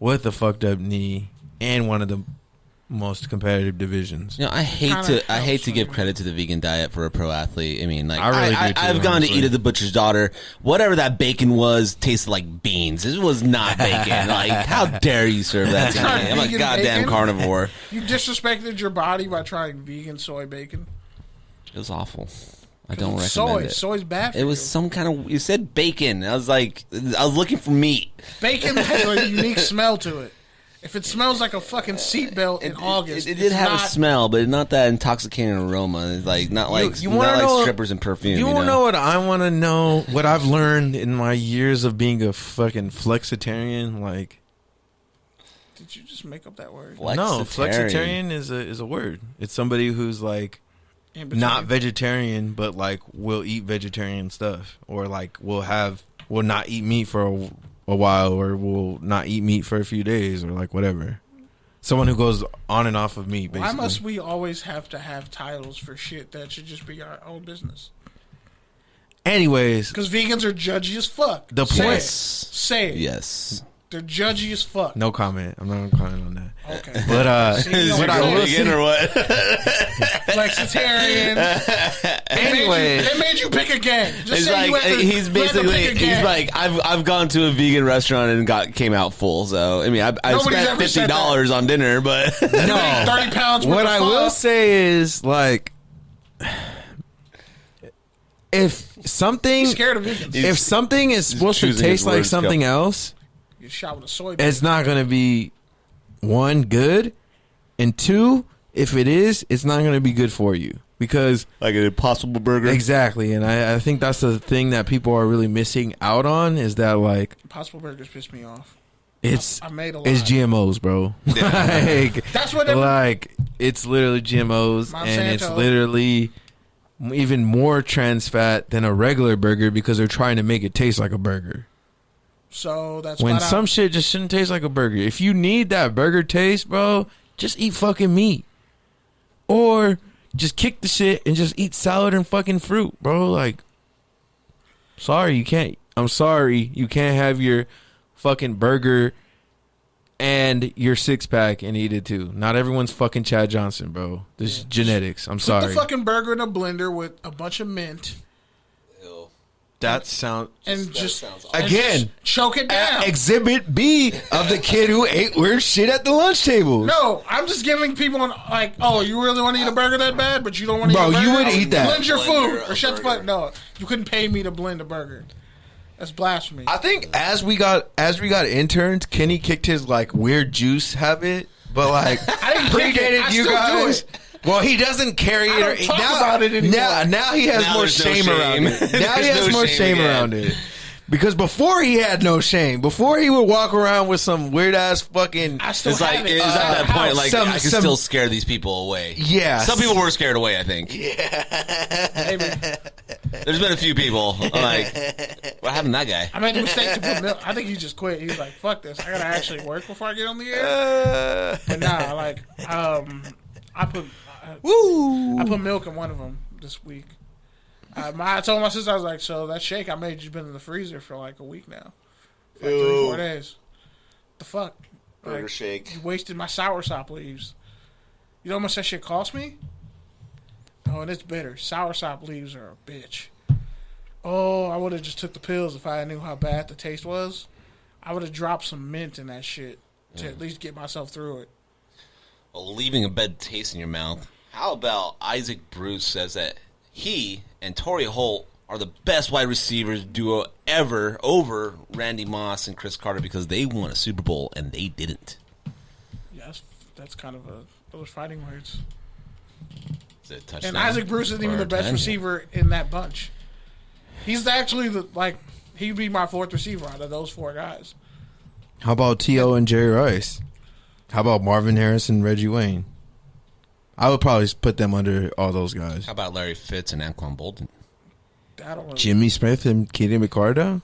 with a fucked up knee and one of the most competitive divisions. You know, I hate to give credit to the vegan diet for a pro athlete. I mean, like I really do too, I've gone honestly. to eat at the butcher's daughter. Whatever that bacon was tasted like beans. It was not bacon. Like, how dare you serve that to me? I'm a Vegan goddamn bacon? carnivore. You disrespected your body by trying vegan soy bacon. It was awful. I don't It's recommend it. Soy's bad for you. It was some kind of. You said bacon. I was like, I was looking for meat. Bacon has a unique smell to it. If it smells like a fucking seatbelt in August, It did have a smell, but not that intoxicating aroma. It's like not like strippers and perfume. You want to know what I want to know? What I've learned in my years of being a fucking flexitarian, like. Did you just make up that word? No, flexitarian is a word. It's somebody who's like not vegetarian, but like will eat vegetarian stuff, or like will not eat meat for a while, or will not eat meat for a few days, or like whatever. Someone who goes on and off of meat, basically. Why must we always have to have titles for shit that should just be our own business? Anyways, because vegans are judgy as fuck. The Say point. it. Say it. Yes. They're judgy as fuck. No comment. I'm not going to comment on that. Okay. But what I will again or what? Flexitarian. Anyway, they made you pick a gang. Just It's say you like have to, he's you have to basically pick a gang. he's like I've gone to a vegan restaurant and came out full. So I mean I Nobody's spent ever said $50 on dinner, but no 30 pounds. what worth I of will pho. say is like, if something, He's scared of vegans. if something is supposed to choosing taste his like words something else, You shot with a soy. it's not going to be, one, good, and two, if it is, it's not going to be good for you, because like an Impossible Burger. exactly, and I think that's the thing that people are really missing out on, is that like Impossible Burgers pissed me off. it's I made a lot. it's GMOs, bro. Like, That's what like it's literally GMOs, and it's Monsanto. literally even more trans fat than a regular burger, because they're trying to make it taste like a burger. So that's When flat some out. shit just shouldn't taste like a burger. If you need that burger taste, bro, just eat fucking meat. Or just kick the shit and just eat salad and fucking fruit, bro. Like, sorry, you can't. I'm sorry, you can't have your fucking burger and your six pack and eat it too. Not everyone's fucking Chad Johnson, bro. This is genetics. I'm Put sorry. the fucking burger in a blender with a bunch of mint That sounds and just again. just choke it down. Exhibit B of the kid who ate weird shit at the lunch table. No, I'm just giving people like, oh, you really want to eat a burger that bad, but you don't want to eat a Bro, burger? you would eat that. Blend your Blender food a or shut the burger. fuck. No, you couldn't pay me to blend a burger. That's blasphemy. I think as we got interns, Kenny kicked his like weird juice habit, but like I didn't kick it. predated I you still do guys. it. Well, he doesn't carry I don't it. talk about it anymore. Now he has Now more there's no shame around shame. it. Now he There's has no more shame shame again. around it. Because before he had no shame. Before he would walk around with some weird ass fucking. I still It's have like it. it's at that point like Some- I can some- still scare these people away. Yeah. Some people were scared away, I think. Maybe. There's been a few people. I'm like, what happened to that guy? I made the mistake to put milk. I think he just quit. He was like, fuck this. I gotta actually work before I get on the air. But nah, like, I put milk in one of them this week. I told my sister, I was like, so that shake I made, you've been in the freezer for like a week now. For like 3-4 days. The fuck? Burger Like, shake. you wasted my soursop leaves. You know how much that shit cost me? Oh, and it's bitter. Soursop leaves are a bitch. Oh, I would have just took the pills if I knew how bad the taste was. I would have dropped some mint in that shit to at least get myself through it. Well, leaving a bad taste in your mouth. How about Isaac Bruce says that he and Torrey Holt are the best wide receivers duo ever over Randy Moss and Chris Carter because they won a Super Bowl and they didn't. Yeah, that's kind of those fighting words. Is it a touchdown? And Isaac Bruce isn't even Or the best 10? receiver in that bunch. He's actually he'd be my fourth receiver out of those four guys. How about T.O. and Jerry Rice? How about Marvin Harris and Reggie Wayne? I would probably put them under all those guys. How about Larry Fitz and Anquan Bolden? I don't really, Jimmy Smith and Kenny McCardell?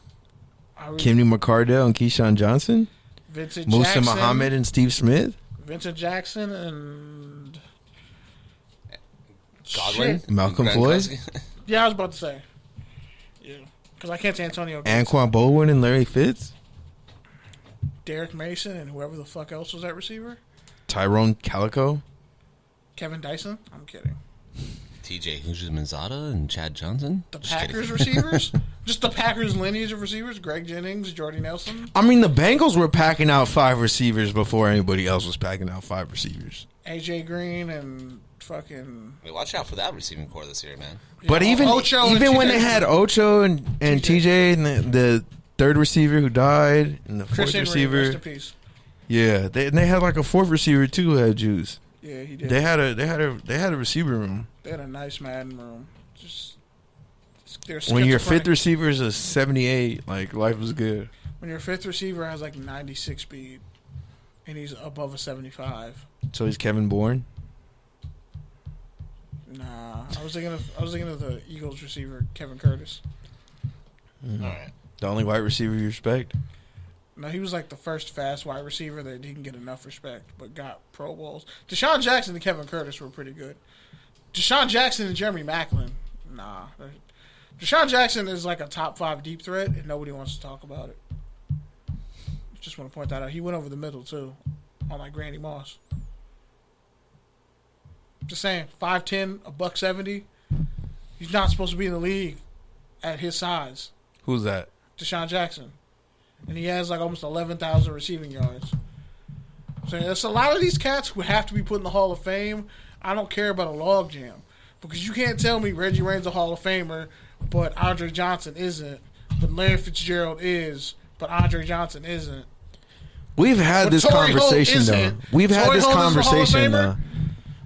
Kenny McCardell and Keyshawn Johnson? Vincent Musa Jackson, Muhammad and Steve Smith? Vincent Jackson and Godwin? Shit. Malcolm Grand Floyd? Classy? Yeah, I was about to say. Yeah, because I can't say Antonio Gates. Anquan Boldwin and Larry Fitz? Derek Mason and whoever the fuck else was at receiver. Tyrone Calico. Kevin Dyson. I'm kidding. TJ Hughes-Manzada and Chad Johnson. The Packers receivers. Just the Packers lineage of receivers. Greg Jennings, Jordy Nelson. I mean, the Bengals were packing out 5 receivers before anybody else was packing out 5 receivers. AJ Green and fucking. Wait, watch out for that receiving core this year, man. But even when they had Ocho and TJ and the third receiver who died and the fourth receiver, rest in peace. Yeah, they had like a 4th receiver too who had juice. Yeah, he did. They had a receiver room. They had a nice Madden room. Just when your 5th receiver is a 78, like life was good. When your 5th receiver has like 96 speed and he's above a 75. So he's Kevin Bourne. Nah, I was thinking of the Eagles receiver Kevin Curtis. Mm-hmm. All right, the only wide receiver you respect. No, he was like the first fast wide receiver that didn't get enough respect, but got Pro Bowls. Deshaun Jackson and Kevin Curtis were pretty good. Deshaun Jackson and Jeremy Maclin, nah. Deshaun Jackson is like a top 5 deep threat, and nobody wants to talk about it. Just want to point that out. He went over the middle, too, on like Randy Moss. Just saying, 5'10", $170. He's not supposed to be in the league at his size. Who's that? Deshaun Jackson. And he has like almost 11,000 receiving yards. So there's a lot of these cats who have to be put in the Hall of Fame. I don't care about a log jam. Because you can't tell me Reggie Wayne's a Hall of Famer, but Andre Johnson isn't. But Larry Fitzgerald is, but Andre Johnson isn't. We've had this conversation, though. We've had this conversation, though.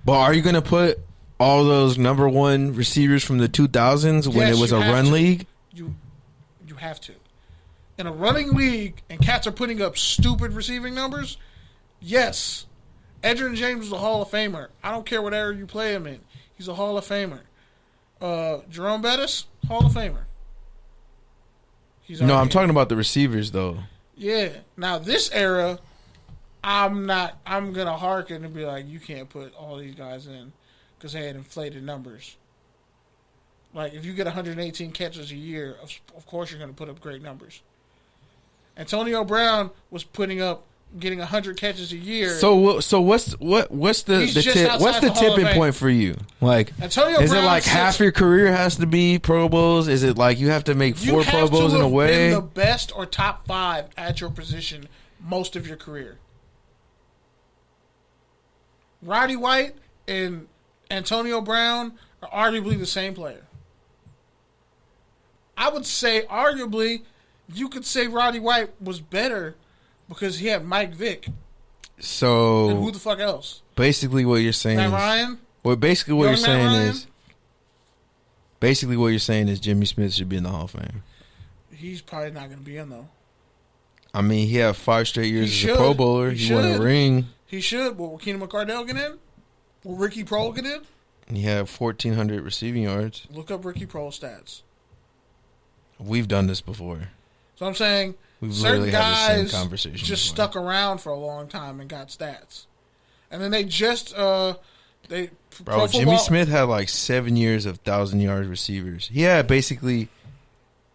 But are you going to put all those number 1 receivers from the 2000s when it was a run league? You have to. In a running league, and cats are putting up stupid receiving numbers, yes. Edgerrin James was a Hall of Famer. I don't care what era you play him in. He's a Hall of Famer. Jerome Bettis, Hall of Famer. No, I'm talking about the receivers, though. Yeah. Now, this era, I'm going to hearken and be like, you can't put all these guys in because they had inflated numbers. Like, if you get 118 catches a year, of course you're going to put up great numbers. Antonio Brown was getting 100 catches a year. So what's the tipping point for you? Like, is it like half your career has to be Pro Bowls? Is it like you have to make 4 Pro Bowls in a way? You have to have been the best or top 5 at your position most of your career. Roddy White and Antonio Brown are arguably the same player. I would say arguably you could say Roddy White was better because he had Mike Vick. So and who the fuck else? Basically, what you're saying Matt Ryan. Well, basically what you're saying is Jimmy Smith should be in the Hall of Fame. He's probably not going to be in though. I mean, he had 5 straight years as a Pro Bowler. He won a ring. He should. Will Keenan McCardell get in? Will Ricky Prohl get in? He had 1,400 receiving yards. Look up Ricky Prohl stats. We've done this before. So I'm saying certain guys just stuck around for a long time and got stats. And then they just Jimmy Smith had like 7 years of 1,000-yard receivers. He had basically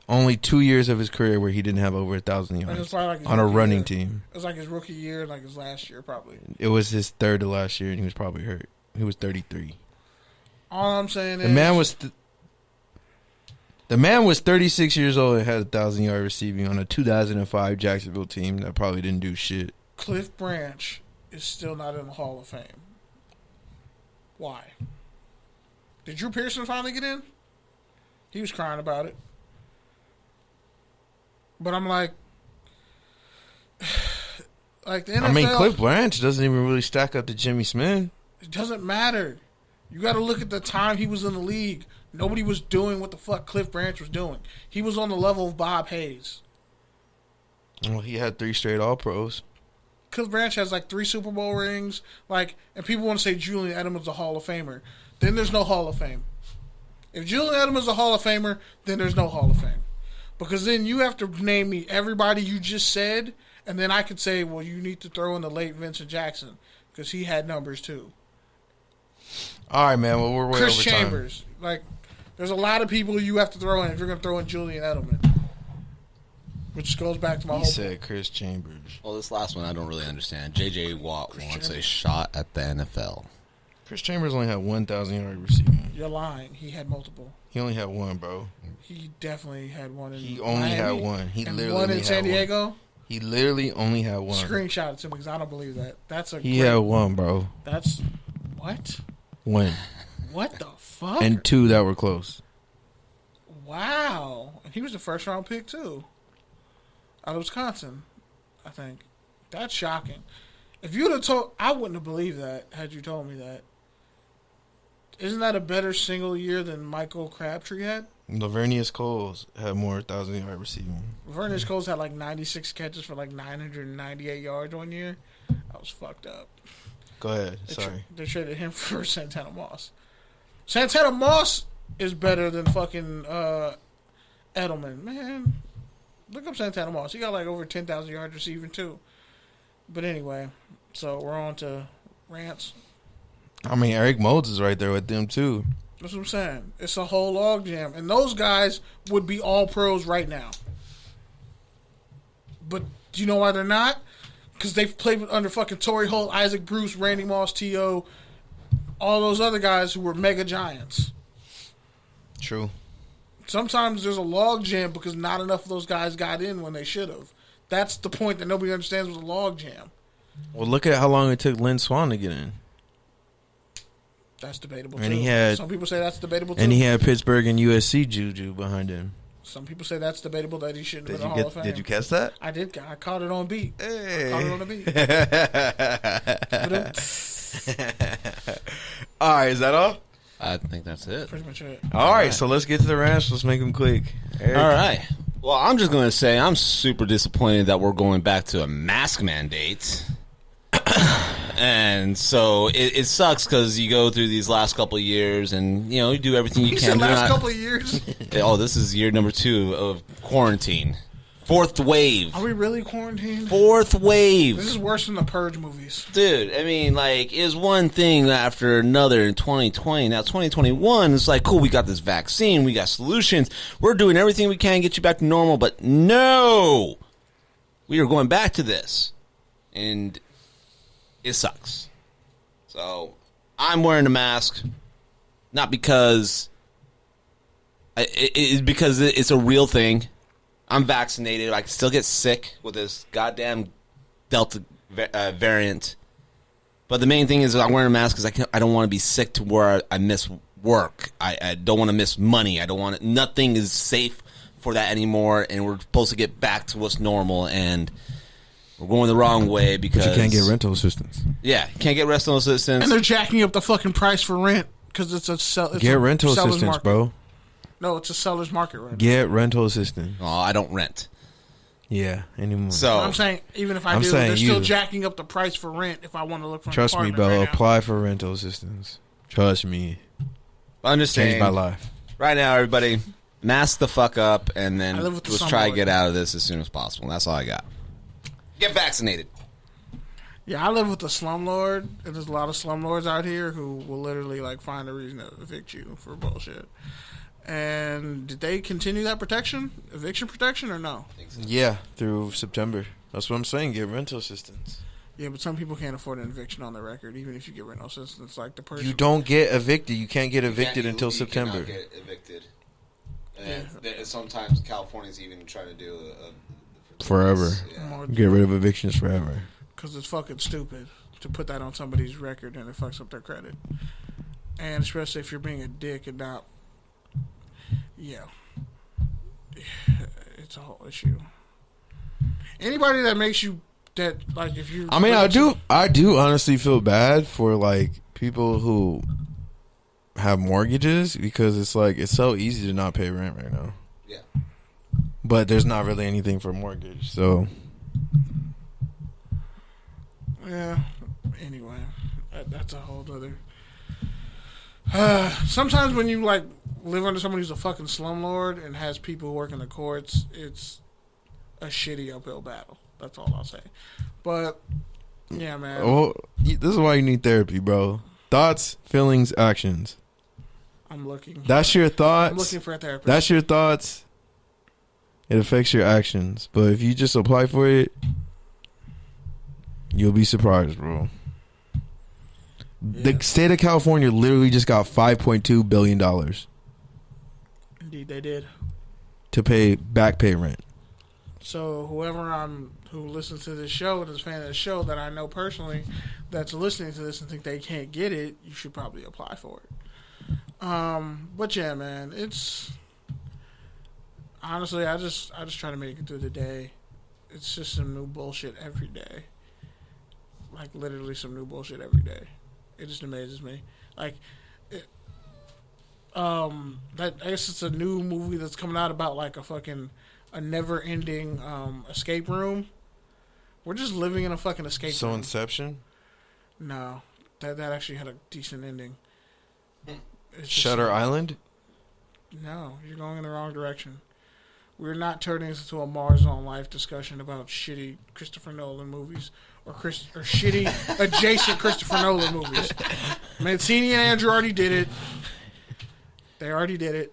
only 2 years of his career where he didn't have over 1,000 yards on a running team. It was like his rookie year and like his last year probably. It was his 3rd to last year and he was probably hurt. He was 33. All I'm saying is the man was 36 years old and had 1,000-yard receiving on a 2005 Jacksonville team that probably didn't do shit. Cliff Branch is still not in the Hall of Fame. Why? Did Drew Pearson finally get in? He was crying about it. But I'm like the NFL. I mean, Cliff Branch doesn't even really stack up to Jimmy Smith. It doesn't matter. You got to look at the time he was in the league. Nobody was doing what the fuck Cliff Branch was doing. He was on the level of Bob Hayes. Well, he had 3 straight All-Pros. Cliff Branch has like 3 Super Bowl rings. And people want to say Julian Edelman's is a Hall of Famer. Then there's no Hall of Fame. If Julian Edelman's is a Hall of Famer, then there's no Hall of Fame. Because then you have to name me everybody you just said, and then I could say, well, you need to throw in the late Vincent Jackson because he had numbers too. All right, man. Well, we're way Chris over Chambers. Time. There's a lot of people you have to throw in if you're going to throw in Julian Edelman. which goes back to my He whole said Chris Chambers. Well, this last one I don't really understand. J.J. Watt wants a shot at the NFL. Chris Chambers only had 1,000 yard receiving. You're lying. He had multiple. He only had one, bro. He definitely had one in He only Miami, had one. He and literally one in only San had Diego. One. He literally only had one. Screenshot it to me because I don't believe that. That's a. He had one, bro. That's what? One. What the fuck? And two that were close. Wow. And he was the first round pick too. Out of Wisconsin, I think. That's shocking. If you'd have told, I wouldn't have believed that had you told me that. Isn't that a better single year than Michael Crabtree had? Lavernius Coles had more 1,000 yard receiving. Lavernius Coles had like 96 catches for like 998 yards one year. That was fucked up. Go ahead. Sorry. They traded him for Santana Moss. Santana Moss is better than fucking Edelman. Man, look up Santana Moss. He got like over 10,000 yards receiving too. But anyway, so we're on to rants. I mean, Eric Moulds is right there with them too. That's what I'm saying. It's a whole logjam. And those guys would be all pros right now. But do you know why they're not? Because they've played under fucking Torrey Holt, Isaac Bruce, Randy Moss, T.O., all those other guys who were mega giants. True. Sometimes there's a logjam because not enough of those guys got in when they should have. That's the point that nobody understands was a logjam. Well, look at how long it took Lynn Swann to get in. That's debatable, and too. He had, some people say that's debatable, too. And he had Pittsburgh and USC juju behind him. Some people say that's debatable, that he shouldn't have been a Hall of Fame. Did you catch that? I did. I caught it on beat. Hey. I caught it on the beat. All right, is that all? I think that's it. Pretty much it. All right, so let's get to the rants. Let's make them quick. Eric. All right. Well, I'm just going to say I'm super disappointed that we're going back to a mask mandate. And so it sucks because you go through these last couple of years and, you know, you do everything you can. Last couple of years? Oh, this is year number 2 of quarantine. 4th wave. Are we really quarantined? 4th wave. This is worse than the Purge movies. Dude, I mean, like, it was one thing after another in 2020. Now, 2021, it's like, cool, we got this vaccine, we got solutions. We're doing everything we can to get you back to normal, but no! We are going back to this. And it sucks. So, I'm wearing a mask, not because... It's because it's a real thing. I'm vaccinated. I can still get sick with this goddamn Delta variant. But the main thing is I'm wearing a mask because I don't want to be sick to where I miss work. I don't want to miss money. I don't want to, nothing is safe for that anymore. And we're supposed to get back to what's normal. And we're going the wrong way because... But you can't get rental assistance. Yeah, you can't get rental assistance. And they're jacking up the fucking price for rent because it's get rental assistance, market. Bro. No, it's a seller's market right now. Get rental assistance. Oh, I don't rent. Yeah, anymore. So I'm saying, even if I do, they're still jacking up the price for rent if I want to look for an Trust me, apartment bro. right Apply for rental assistance. Trust me. I'm just saying. Changed my life. Right now, everybody, mask the fuck up and then let's try to get out of this as soon as possible. That's all I got. Get vaccinated. Yeah, I live with a slumlord, and there's a lot of slumlords out here who will literally like find a reason to evict you for bullshit. And did they continue that eviction protection, or no? Yeah, through September. That's what I'm saying. Get rental assistance. Yeah, but some people can't afford an eviction on their record, even if you get rental assistance. Like the person, You don't get evicted. You can't get evicted until September. You cannot get evicted. And sometimes California's even trying to do forever. Yeah. Get rid of evictions forever. Because it's fucking stupid to put that on somebody's record and it fucks up their credit. And especially if you're being a dick and not... Yeah. It's a whole issue. Anybody that makes you... that like if you... I mean, I do honestly feel bad for like people who have mortgages because it's like it's so easy to not pay rent right now. Yeah. But there's not really anything for mortgage, so... Yeah. Anyway, that's a whole other... sometimes when you like live under someone who's a fucking slumlord and has people who work in the courts, it's a shitty uphill battle. That's all I'll say. But yeah, man. Oh, this is why you need therapy, bro. Thoughts, feelings, actions. I'm looking. That's your thoughts. I'm looking for a therapist. That's your thoughts. It affects your actions. But if you just apply for it, you'll be surprised, bro. Yeah. The state of California literally just got $5.2 billion. Indeed, they did. To pay rent. So who listens to this show and is a fan of the show that I know personally that's listening to this and think they can't get it, you should probably apply for it. But yeah, man, it's honestly I just try to make it through the day. It's just some new bullshit every day. Like literally some new bullshit every day. It just amazes me. Like that I guess it's a new movie that's coming out about like a never-ending escape room. We're just living in a fucking escape room. So Inception? No. That actually had a decent ending. Shutter Island? No, you're going in the wrong direction. We're not turning this into a Mars on Life discussion about shitty Christopher Nolan movies or shitty adjacent Christopher Nolan movies. Mancini and Andrew already did it. They already did it.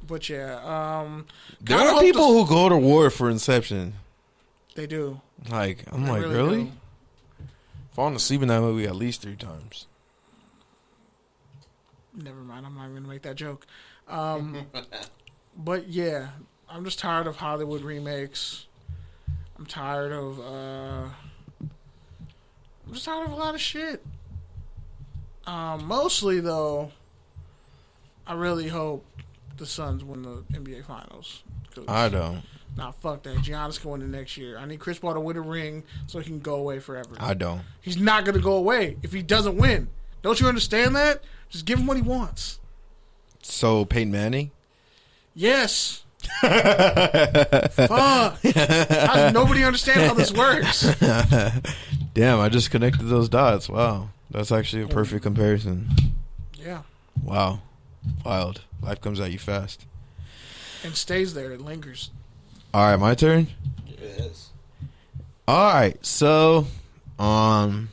But yeah, there are people who go to war for Inception. They do. Like, I'm like, really? Falling asleep in that movie at least 3 times. Never mind. I'm not even going to make that joke. But yeah, I'm just tired of Hollywood remakes. I'm tired of a lot of shit. Mostly though, I really hope the Suns win the NBA Finals. I don't. Nah, fuck that. Giannis can win it next year. I need Chris Paul to win a ring so he can go away forever. I don't. He's not going to go away if he doesn't win. Don't you understand that? Just give him what he wants. So, Peyton Manning? Yes. Fuck. How does nobody understand how this works? Damn, I just connected those dots. Wow. That's actually a perfect comparison. Yeah. Wow. Wild. Life comes at you fast. And stays there. It lingers. All right, my turn? Yes. All right, so, I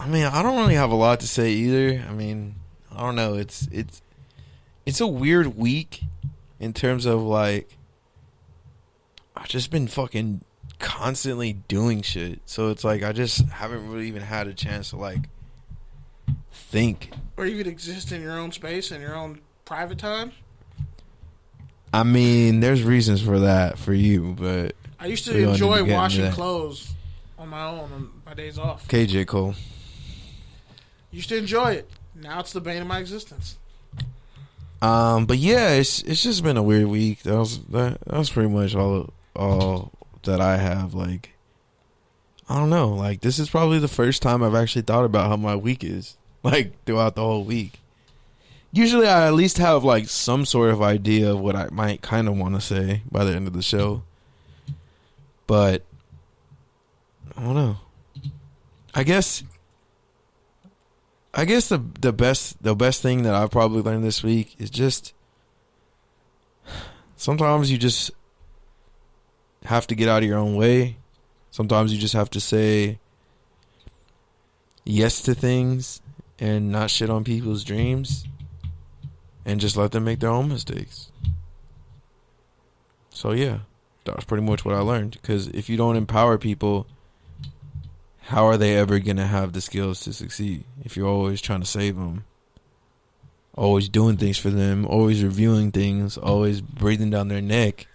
mean, I don't really have a lot to say either. I mean, I don't know. It's a weird week in terms of, like, I've just been fucking constantly doing shit. So it's like I just haven't really even had a chance to, like, think. Or you could exist in your own space and your own private time. I mean, there's reasons for that for you, but I used to enjoy washing clothes on my own on my days off. KJ Cole. Used to enjoy it. Now it's the bane of my existence. But yeah, it's just been a weird week. That was pretty much all that I have. Like, I don't know. Like, this is probably the first time I've actually thought about how my week is. Like, throughout the whole week. Usually I at least have, like, some sort of idea of what I might kind of want to say by the end of the show. But, I don't know. I guess the best thing that I've probably learned this week is just sometimes you just have to get out of your own way. Sometimes you just have to say yes to things and not shit on people's dreams and just let them make their own mistakes. So yeah, that was pretty much what I learned. Because if you don't empower people, how are they ever going to have the skills to succeed? If you're always trying to save them, always doing things for them, always reviewing things, always breathing down their neck,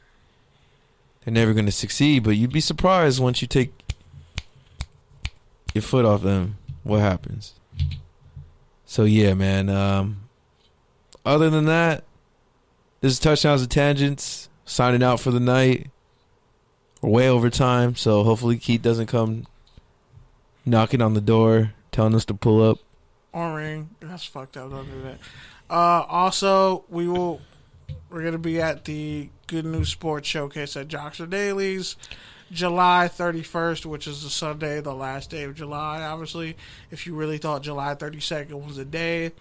they're never going to succeed. But you'd be surprised once you take your foot off them, what happens. So yeah, man. Other than that, this is Touchdowns and Tangents, signing out for the night. We're way over time, so hopefully Keith doesn't come knocking on the door, telling us to pull up. Or ring. That's fucked up. Don't do that. Also, we're going to be at the Good News Sports Showcase at Joxer Dailies, July 31st, which is the Sunday, the last day of July. Obviously, if you really thought July 32nd was a day,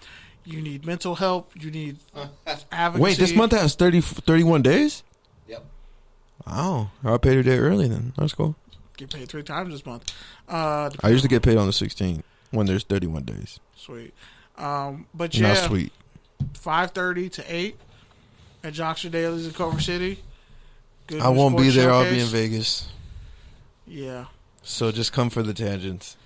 you need mental help. You need advocacy. Wait, this month has 31 days? Yep. Wow. I paid a day early then. That's cool. Get paid 3 times this month. I usually get paid on the 16th when there's 31 days. Sweet. But yeah. Not sweet. 5:30 to 8 at Joxer Daly's in Culver City. Good I won't be sports there. I'll showcase. be in Vegas. Yeah. So just come for the tangents,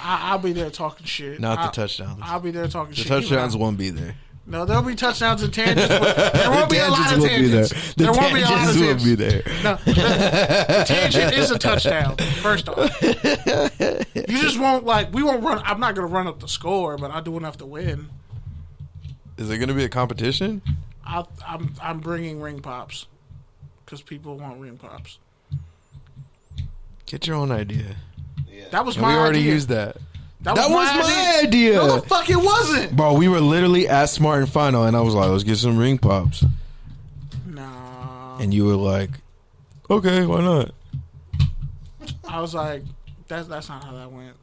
I'll be there talking shit. not the touchdowns. I'll be there talking The shit. touchdowns won't be there. No, there'll be touchdowns and tangents, but there won't be a lot of tangents. There won't be a lot of tangents tangents. will be there. No, the tangent is a touchdown, first off. You just won't, we won't run. I'm not going to run up the score, but I'll do enough to win. Is it going to be a competition? I'm bringing ring pops because people want ring pops. Get your own idea. That was And my we already idea. used that. That was my idea. No, the fuck it wasn't. Bro, we were literally at Smart and Final, and I was like, let's get some ring pops. Nah. And you were like, okay, why not? I was like, that's not how that went.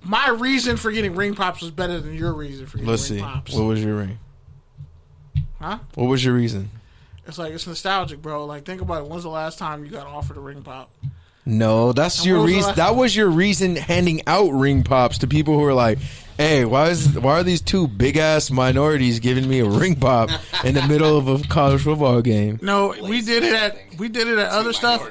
My reason for getting ring pops was better than your reason for getting Let's ring see. pops. What was your ring? Huh? What was your reason? It's nostalgic, bro. Think about it. When's the last time you got offered a ring pop? No, that's And your what was the reason. last- That was your reason handing out ring pops to people who are like, hey, why are these two big ass minorities giving me a ring pop in the middle of a college football game? No, we did it at other stuff.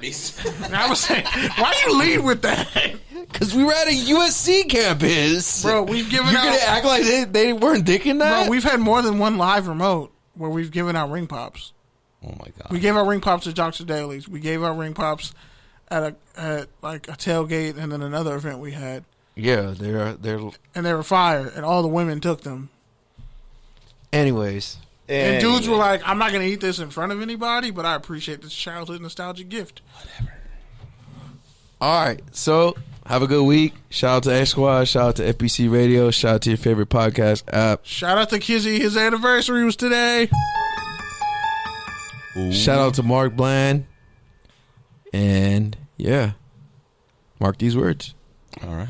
And I was saying, why you lead with that? Because we were at a USC campus. Bro, we've given You're out. going to act like they weren't thinking that? Bro, we've had more than one live remote where we've given out ring pops. Oh my god. We gave out ring pops at Joxer Daly's. We gave out ring pops at a tailgate and then another event we had. Yeah, they're. And they were fire, and all the women took them. Anyways. And dudes were like, I'm not going to eat this in front of anybody, but I appreciate this childhood nostalgic gift. Whatever. All right, so have a good week. Shout out to X Squad. Shout out to FBC Radio. Shout out to your favorite podcast app. Shout out to Kizzy. His anniversary was today. Ooh. Shout out to Mark Bland. And, yeah, mark these words. All right.